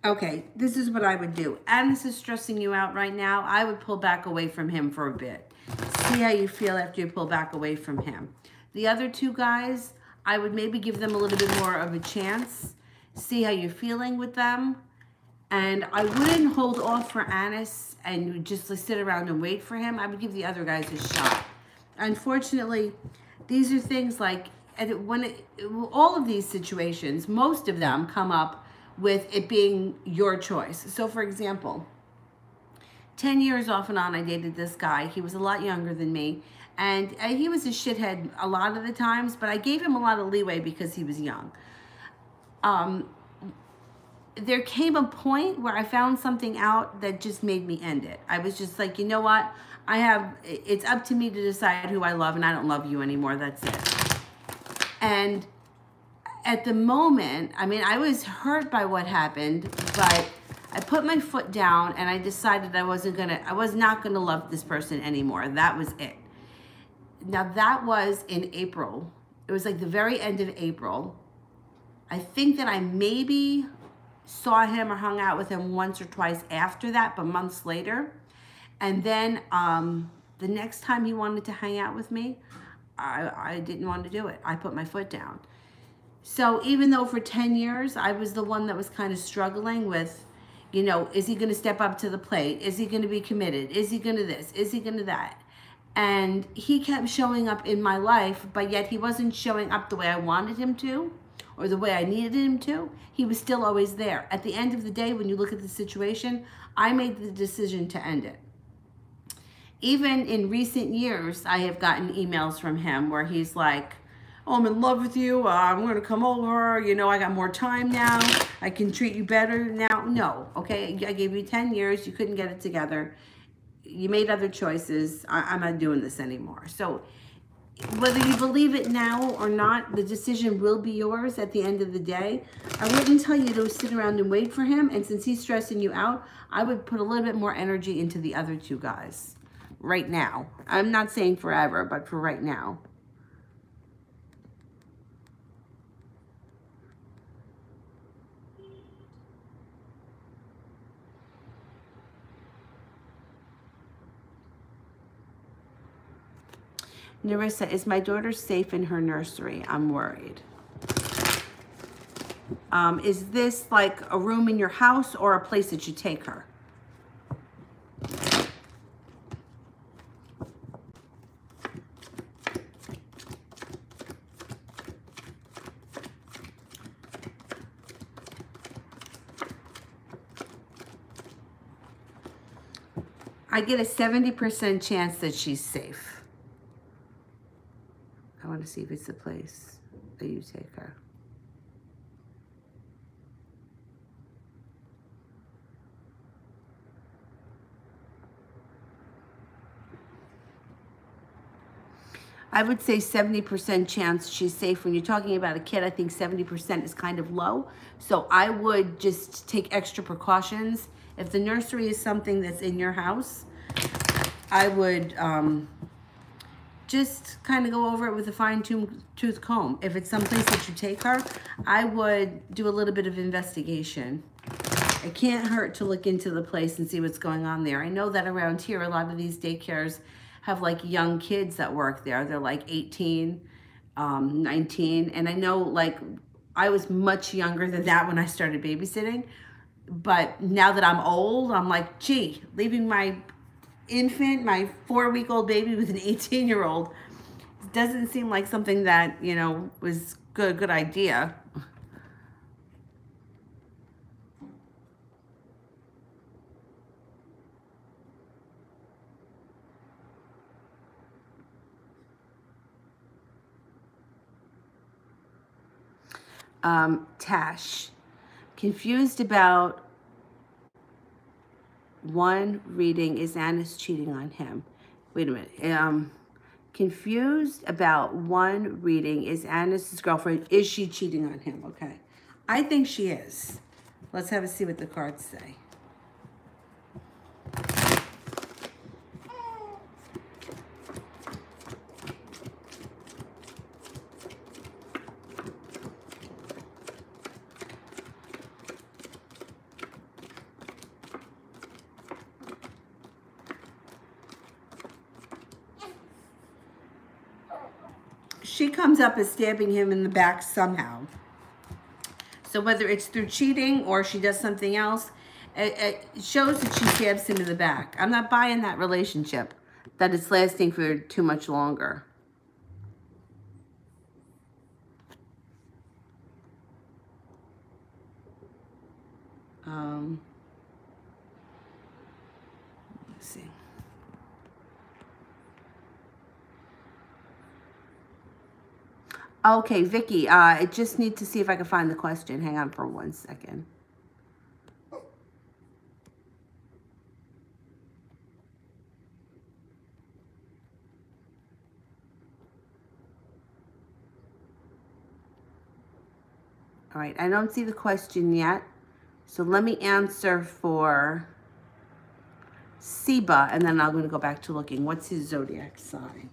Okay, this is what I would do. Anis is stressing you out right now. I would pull back away from him for a bit. See how you feel after you pull back away from him. The other two guys, I would maybe give them a little bit more of a chance. See how you're feeling with them. And I wouldn't hold off for Anis and just sit around and wait for him. I would give the other guys a shot. Unfortunately, these are things like, all of these situations, most of them come up with it being your choice. So for example, 10 years off and on, I dated this guy. He was a lot younger than me. And he was a shithead a lot of the times, but I gave him a lot of leeway because he was young. There came a point where I found something out that just made me end it. I was just like, you know what? It's up to me to decide who I love, and I don't love you anymore. That's it. And at the moment, I mean, I was hurt by what happened, but I put my foot down and I decided I was not gonna love this person anymore. That was it. Now that was in April. It was like the very end of April. I think that I maybe saw him or hung out with him once or twice after that, but months later. And then the next time he wanted to hang out with me, I didn't want to do it. I put my foot down. So even though for 10 years, I was the one that was kind of struggling with, you know, is he going to step up to the plate? Is he going to be committed? Is he going to this? Is he going to that? And he kept showing up in my life, but yet he wasn't showing up the way I wanted him to or the way I needed him to. He was still always there. At the end of the day, when you look at the situation, I made the decision to end it. Even in recent years, I have gotten emails from him where he's like, oh, I'm in love with you. I'm going to come over. You know, I got more time now. I can treat you better now. No, okay? I gave you 10 years. You couldn't get it together. You made other choices. I'm not doing this anymore. So whether you believe it now or not, the decision will be yours at the end of the day. I wouldn't tell you to sit around and wait for him. And since he's stressing you out, I would put a little bit more energy into the other two guys right now. I'm not saying forever, but for right now. Narissa, is my daughter safe in her nursery? I'm worried. Is this like a room in your house or a place that you take her? I get a 70% chance that she's safe. I want to see if it's the place that you take her. I would say 70% chance she's safe. When you're talking about a kid, I think 70% is kind of low. So I would just take extra precautions. If the nursery is something that's in your house, I would just kind of go over it with a fine-tooth comb. If it's someplace that you take her, I would do a little bit of investigation. It can't hurt to look into the place and see what's going on there. I know that around here, a lot of these daycares have like young kids that work there. They're like 18, 19. And I know like I was much younger than that when I started babysitting. But now that I'm old, I'm like, gee, leaving my infant, my 4-week-old baby with an 18-year-old doesn't seem like something that, you know, was good idea. Tash, confused about one reading, is Anis cheating on him? Wait a minute. Confused about one reading, is Anis's girlfriend, is she cheating on him? Okay. I think she is. Let's have a see what the cards say. She comes up as stabbing him in the back somehow. So whether it's through cheating or she does something else, it shows that she stabs him in the back. I'm not buying that relationship, that it's lasting for too much longer. Let's see. Okay, Vicky, I just need to see if I can find the question. Hang on for 1 second. All right, I don't see the question yet. So let me answer for Seba, and then I'm going to go back to looking. What's his zodiac sign?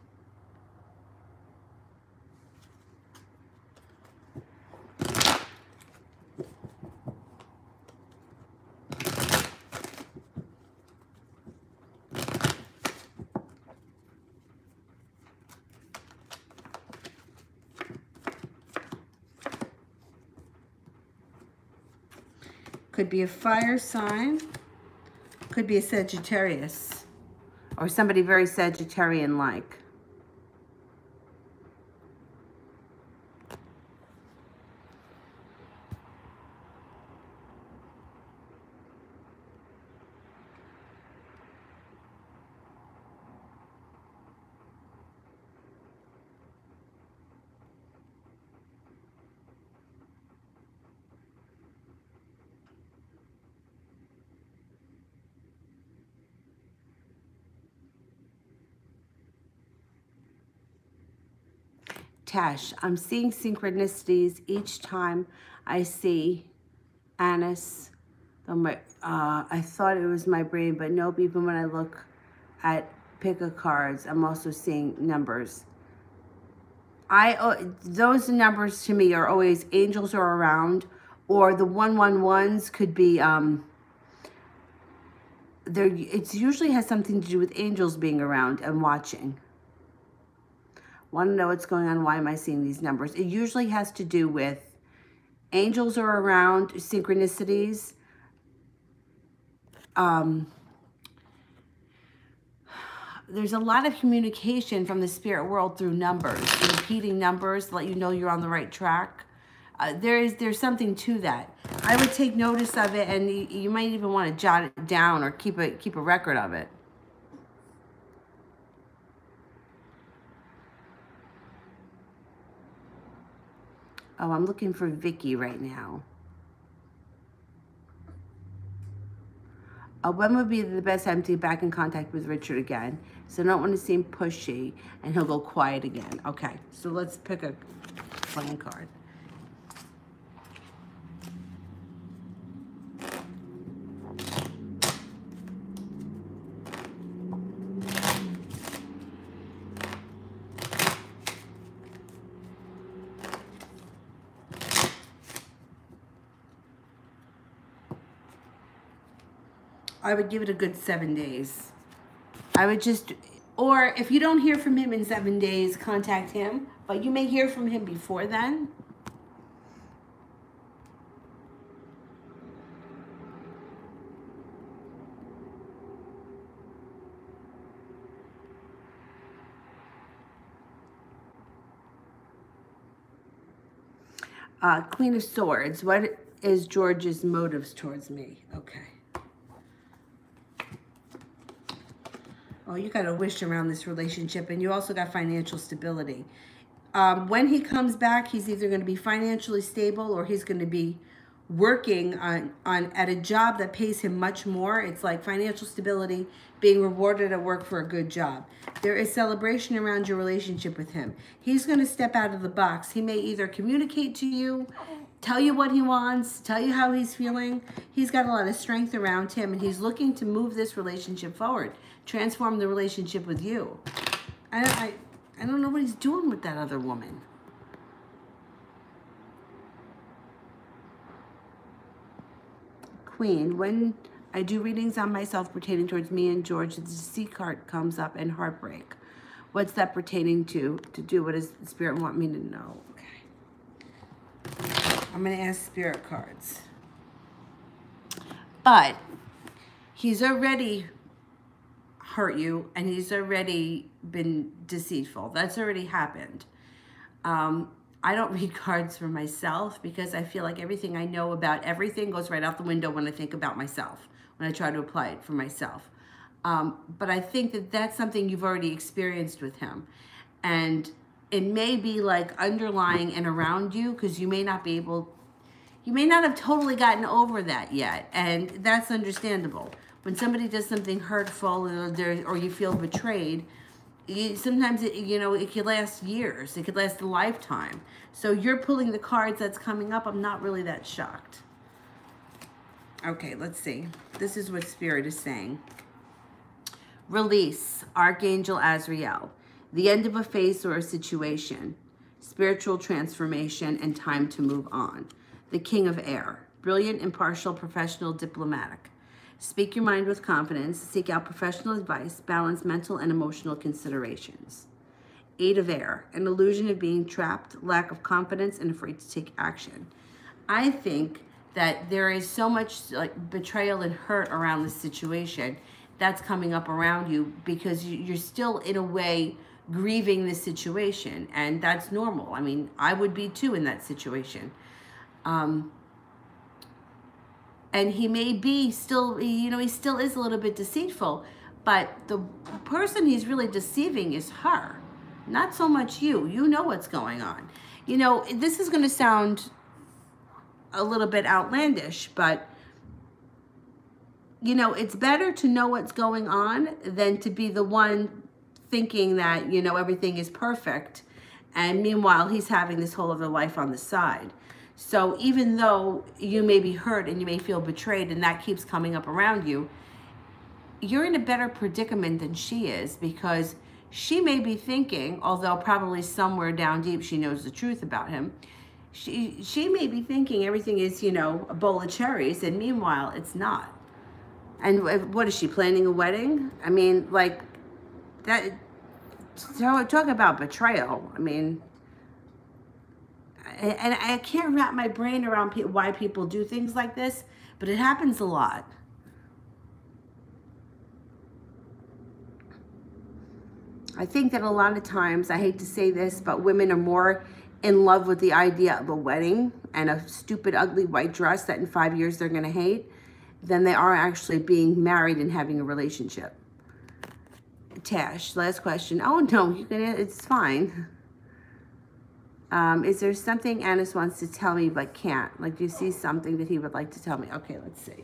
Could be a fire sign, could be a Sagittarius, or somebody very Sagittarian-like. Tash, I'm seeing synchronicities each time I see Anis. I thought it was my brain, but nope, even when I look at pick of cards, I'm also seeing numbers. Those numbers to me are always angels are around, or the 111s could be, it usually has something to do with angels being around and watching. Want to know what's going on? Why am I seeing these numbers? It usually has to do with angels are around, synchronicities. There's a lot of communication from the spirit world through numbers, repeating numbers to let you know you're on the right track. There's something to that. I would take notice of it, and you might even want to jot it down or keep a record of it. Oh, I'm looking for Vicky right now. When would be the best time to get back in contact with Richard again? So I don't want to seem pushy, and he'll go quiet again. Okay, so let's pick a playing card. I would give it a good 7 days. I would just, or if you don't hear from him in 7 days, contact him. But you may hear from him before then. Queen of Swords. What is George's motives towards me? Okay. Oh, you got a wish around this relationship, and you also got financial stability. When he comes back, he's either going to be financially stable, or he's going to be working at a job that pays him much more. It's like financial stability, being rewarded at work for a good job. There is celebration around your relationship with him. He's going to step out of the box. He may either communicate to you, tell you what he wants, tell you how he's feeling. He's got a lot of strength around him, and he's looking to move this relationship forward, transform the relationship with you. I don't know what he's doing with that other woman. Queen, when I do readings on myself pertaining towards me and George, the Deceit card comes up and heartbreak. What's that pertaining to? To do what does the Spirit want me to know? Okay. I'm going to ask Spirit cards. But he's already hurt you, and he's already been deceitful. That's already happened. I don't read cards for myself because I feel like everything I know about everything goes right out the window when I think about myself, when I try to apply it for myself. But I think that that's something you've already experienced with him. And it may be like underlying and around you, because you may not be able, you may not have totally gotten over that yet. And that's understandable. When somebody does something hurtful, or you feel betrayed, sometimes it could last years. It could last a lifetime. So you're pulling the cards that's coming up. I'm not really that shocked. Okay, let's see. This is what Spirit is saying. Release, Archangel Azrael. The end of a phase or a situation. Spiritual transformation and time to move on. The King of Air. Brilliant, impartial, professional, diplomatic. Speak your mind with confidence. Seek out professional advice. Balance mental and emotional considerations. Eight of Air. An illusion of being trapped. Lack of confidence and afraid to take action. I think that there is so much like betrayal and hurt around this situation that's coming up around you, because you're still in a way grieving this situation, and that's normal. I mean, I would be too in that situation. And he may be still, he still is a little bit deceitful, but the person he's really deceiving is her, not so much you. You know what's going on. This is going to sound a little bit outlandish, but, it's better to know what's going on than to be the one thinking that, everything is perfect. And meanwhile, he's having this whole other life on the side. So even though you may be hurt and you may feel betrayed, and that keeps coming up around you, you're in a better predicament than she is, because she may be thinking, although probably somewhere down deep she knows the truth about him, she may be thinking everything is, a bowl of cherries, and meanwhile it's not. And what is she planning, a wedding? I mean, like that. So talk about betrayal. I mean, and I can't wrap my brain around why people do things like this, but it happens a lot. I think that a lot of times, I hate to say this, but women are more in love with the idea of a wedding and a stupid, ugly white dress that in 5 years they're going to hate than they are actually being married and having a relationship. Tash, last question. Oh, no, it's fine. Is there something Anis wants to tell me but can't? Like, do you see something that he would like to tell me? Okay, let's see.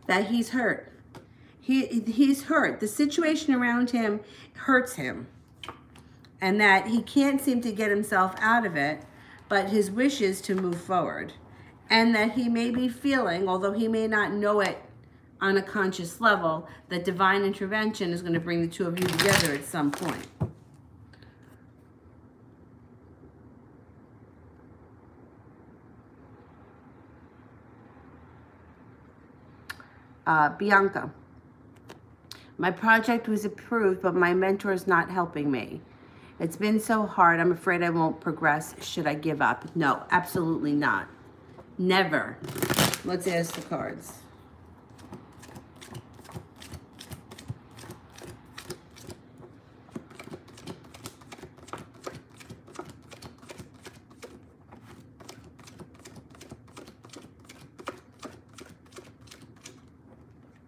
That he's hurt. He's hurt. The situation around him hurts him. And that he can't seem to get himself out of it, but his wish is to move forward. And that he may be feeling, although he may not know it on a conscious level, that divine intervention is going to bring the two of you together at some point. Bianca, my project was approved, but my mentor is not helping me. It's been so hard. I'm afraid I won't progress. Should I give up? No, absolutely not. Never. Let's ask the cards.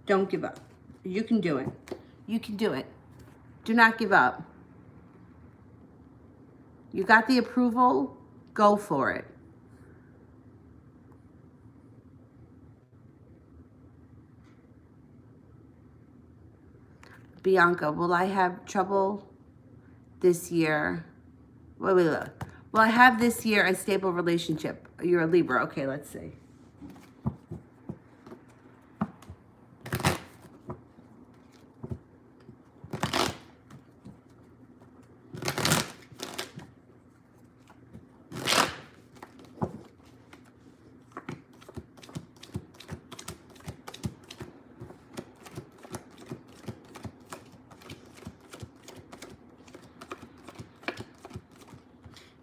Don't give up. You can do it. You can do it. Do not give up. You got the approval, go for it. Bianca, will I have trouble this year? Wait. Will I have this year a stable relationship? You're a Libra. Okay, let's see.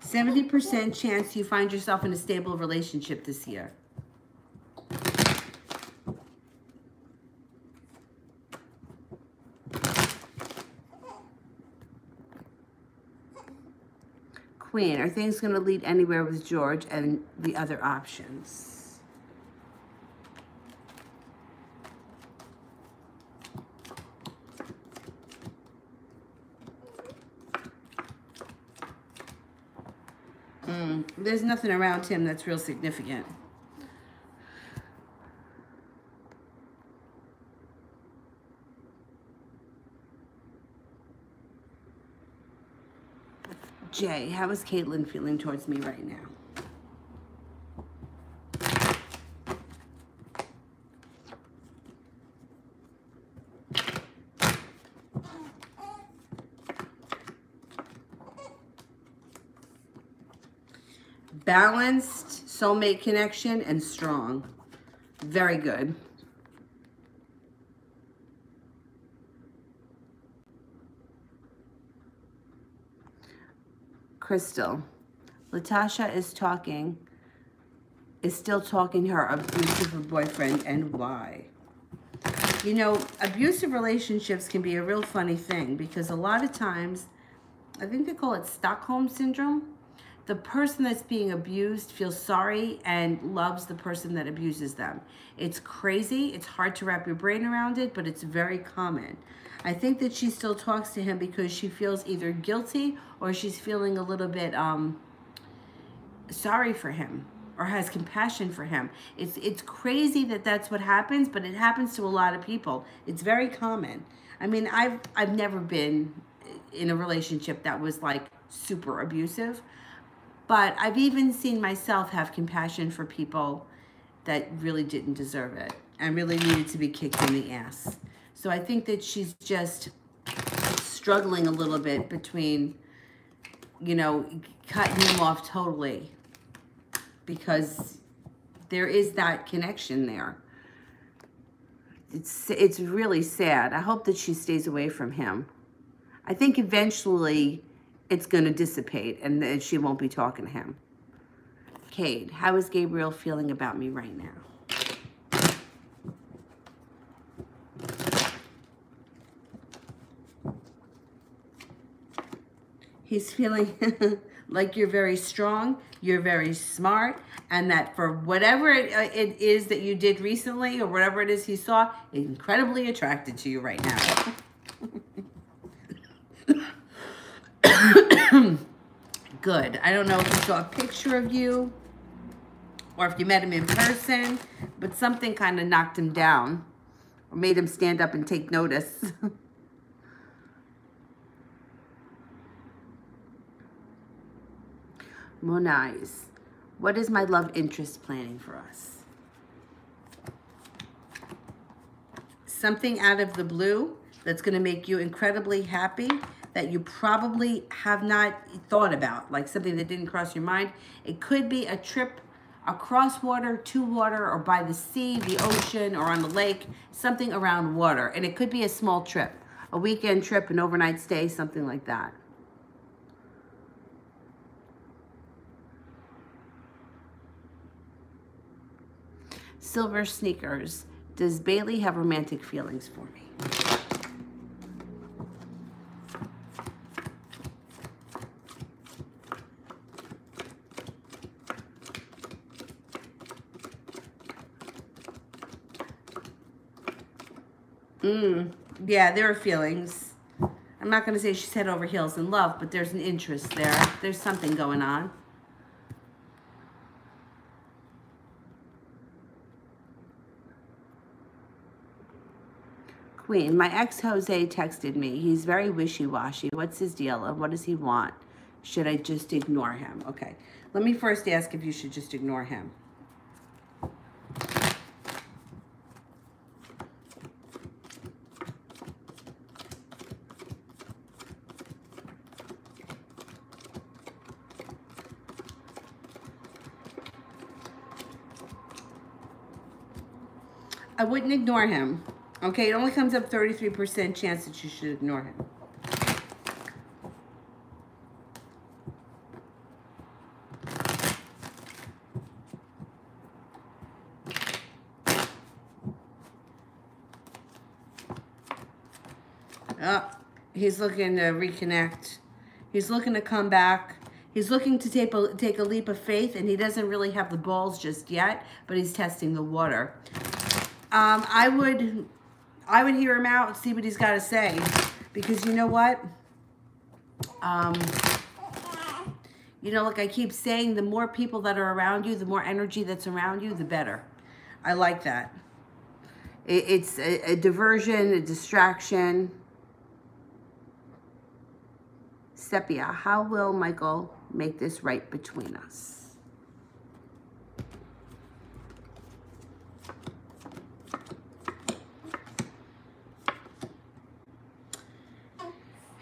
70% chance you find yourself in a stable relationship this year. Queen, are things going to lead anywhere with George and the other options? There's nothing around him that's real significant. Jay, how is Caitlin feeling towards me right now? Balanced, soulmate connection, and strong. Very good. Crystal, Latasha is still talking to her abusive boyfriend, and why? You know, abusive relationships can be a real funny thing because a lot of times, I think they call it Stockholm Syndrome. The person that's being abused feels sorry and loves the person that abuses them. It's crazy. It's hard to wrap your brain around it, but it's very common. I think that she still talks to him because she feels either guilty or she's feeling a little bit sorry for him or has compassion for him. It's crazy that that's what happens, but it happens to a lot of people. It's very common. I mean, I've never been in a relationship that was like super abusive. But I've even seen myself have compassion for people that really didn't deserve it and really needed to be kicked in the ass. So I think that she's just struggling a little bit between you know, cutting him off totally, because there is that connection there. It's really sad. I hope that she stays away from him. I think eventually it's going to dissipate and then she won't be talking to him. Cade, how is Gabriel feeling about me right now? He's feeling like you're very strong, you're very smart, and that for whatever it is that you did recently or whatever it is he saw, incredibly attracted to you right now. Good. I don't know if you saw a picture of you or if you met him in person, but something kind of knocked him down or made him stand up and take notice. Monais, what is my love interest planning for us? Something out of the blue that's going to make you incredibly happy that you probably have not thought about, like something that didn't cross your mind. It could be a trip across water, to water, or by the sea, the ocean, or on the lake, something around water. And it could be a small trip, a weekend trip, an overnight stay, something like that. Silver Sneakers, does Bailey have romantic feelings for me? Yeah, there are feelings. I'm not going to say she's head over heels in love, but there's an interest there. There's something going on. Queen, my ex Jose texted me. He's very wishy-washy. What's his deal? What does he want? Should I just ignore him? Okay. Let me first ask if you should just ignore him. I wouldn't ignore him. Okay, it only comes up 33% chance that you should ignore him. Oh, he's looking to reconnect. He's looking to come back. He's looking to take a leap of faith, and he doesn't really have the balls just yet, but he's testing the water. I would hear him out and see what he's got to say, because you know what? You know, like I keep saying, the more people that are around you, the more energy that's around you, the better. I like that. It's a diversion, a distraction. Sepia, how will Michael make this right between us?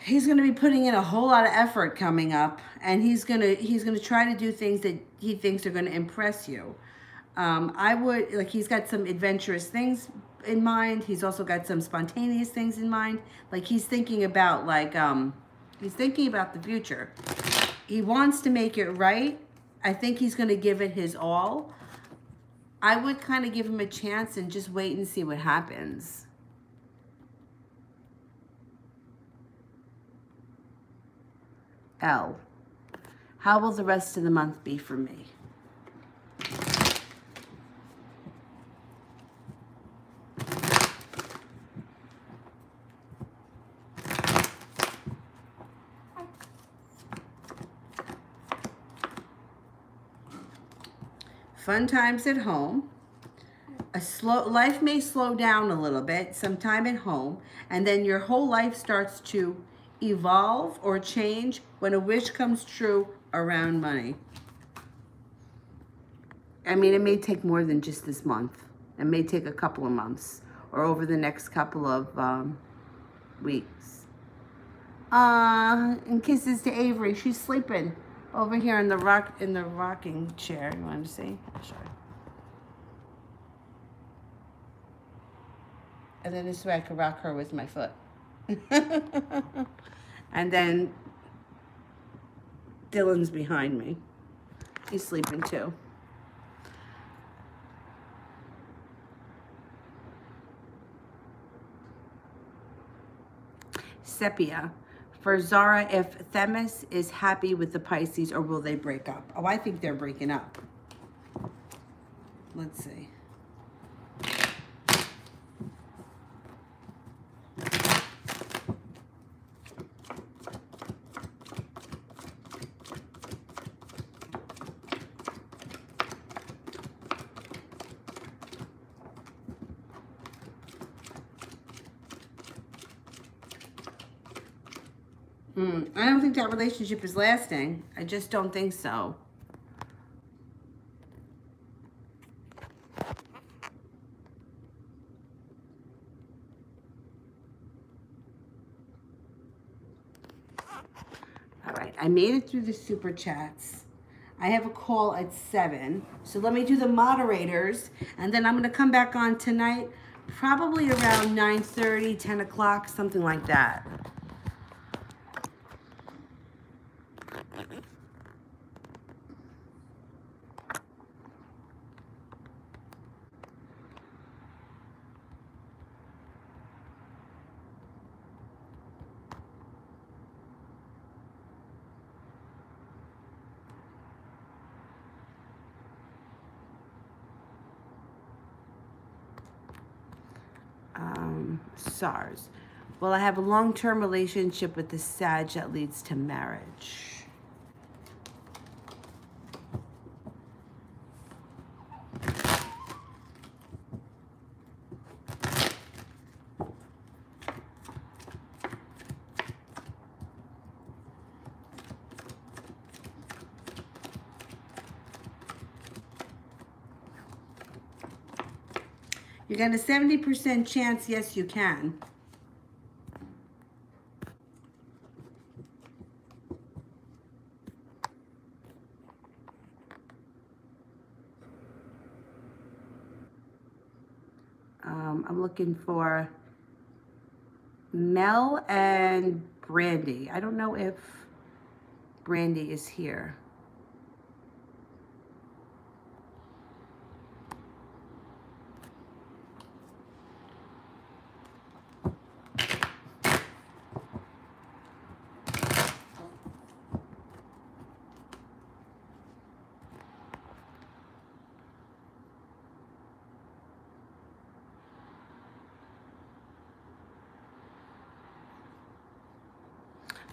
He's going to be putting in a whole lot of effort coming up, and he's going to try to do things that he thinks are going to impress you. He's got some adventurous things in mind. He's also got some spontaneous things in mind. Like he's thinking about he's thinking about the future. He wants to make it right. I think he's going to give it his all. I would kind of give him a chance and just wait and see what happens. L, how will the rest of the month be for me? Fun times at home. Life may slow down a little bit, some time at home, and then your whole life starts to evolve or change when a wish comes true around money. I mean, it may take more than just this month. It may take a couple of months or over the next couple of weeks. And kisses to Avery. She's sleeping over here in the rocking chair. You want to see? Sure. And then this way I could rock her with my foot. And then Dylan's behind me. He's sleeping too. Sepia. For Zara, if Themis is happy with the Pisces, or will they break up? Oh, I think they're breaking up. Let's see. I don't think that relationship is lasting. I just don't think so. All right, I made it through the super chats. I have a call at 7. So let me do the moderators, and then I'm going to come back on tonight, probably around 9:30, 10 o'clock, something like that. SARS. Well, I have a long-term relationship with the Sag that leads to marriage. You got a 70% chance, yes, you can. I'm looking for Mel and Brandy. I don't know if Brandy is here.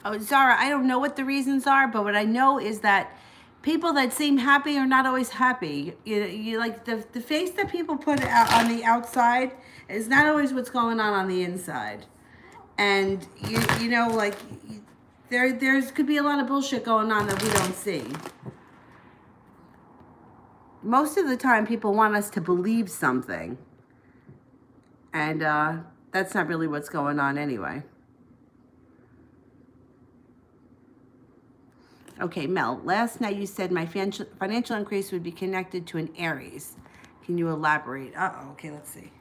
Oh, Zara, I don't know what the reasons are, but what I know is that people that seem happy are not always happy. You like the face that people put out on the outside is not always what's going on the inside. And you know, like there's could be a lot of bullshit going on that we don't see. Most of the time people want us to believe something. And that's not really what's going on anyway. Okay, Mel, last night you said my financial increase would be connected to an Aries. Can you elaborate? Uh-oh, okay, let's see.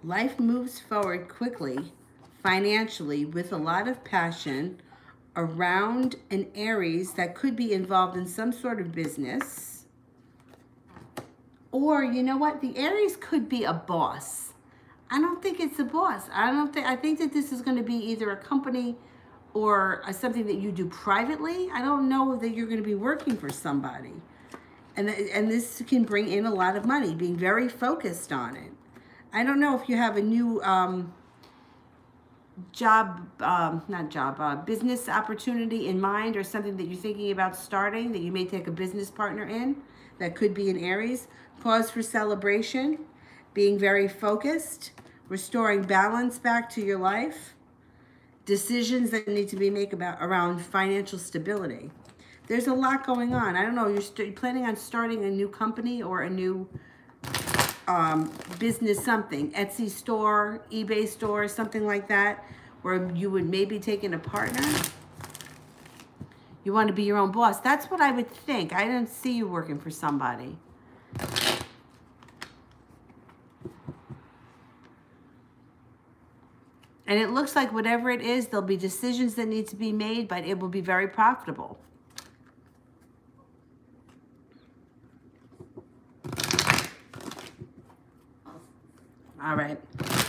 Life moves forward quickly, financially, with a lot of passion, around an Aries that could be involved in some sort of business. Or, you know what? The Aries could be a boss. I don't think it's a boss. I think that this is going to be either a company or something that you do privately. I don't know that you're going to be working for somebody. And this can bring in a lot of money, being very focused on it. I don't know if you have a new business opportunity in mind, or something that you're thinking about starting that you may take a business partner in that could be an Aries. Pause for celebration, being very focused, restoring balance back to your life, decisions that need to be made around financial stability. There's a lot going on. I don't know, you're planning on starting a new company or a new business, something, Etsy store, eBay store, something like that, where you would maybe take in a partner. You want to be your own boss. That's what I would think. I don't see you working for somebody. And it looks like whatever it is, there'll be decisions that need to be made, but it will be very profitable. All right.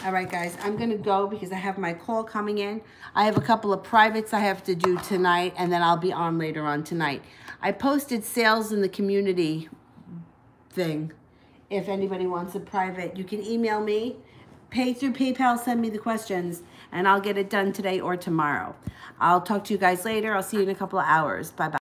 All right, guys, I'm going to go because I have my call coming in. I have a couple of privates I have to do tonight, and then I'll be on later on tonight. I posted sales in the community thing. If anybody wants a private, you can email me, pay through PayPal, send me the questions, and I'll get it done today or tomorrow. I'll talk to you guys later. I'll see you in a couple of hours. Bye-bye.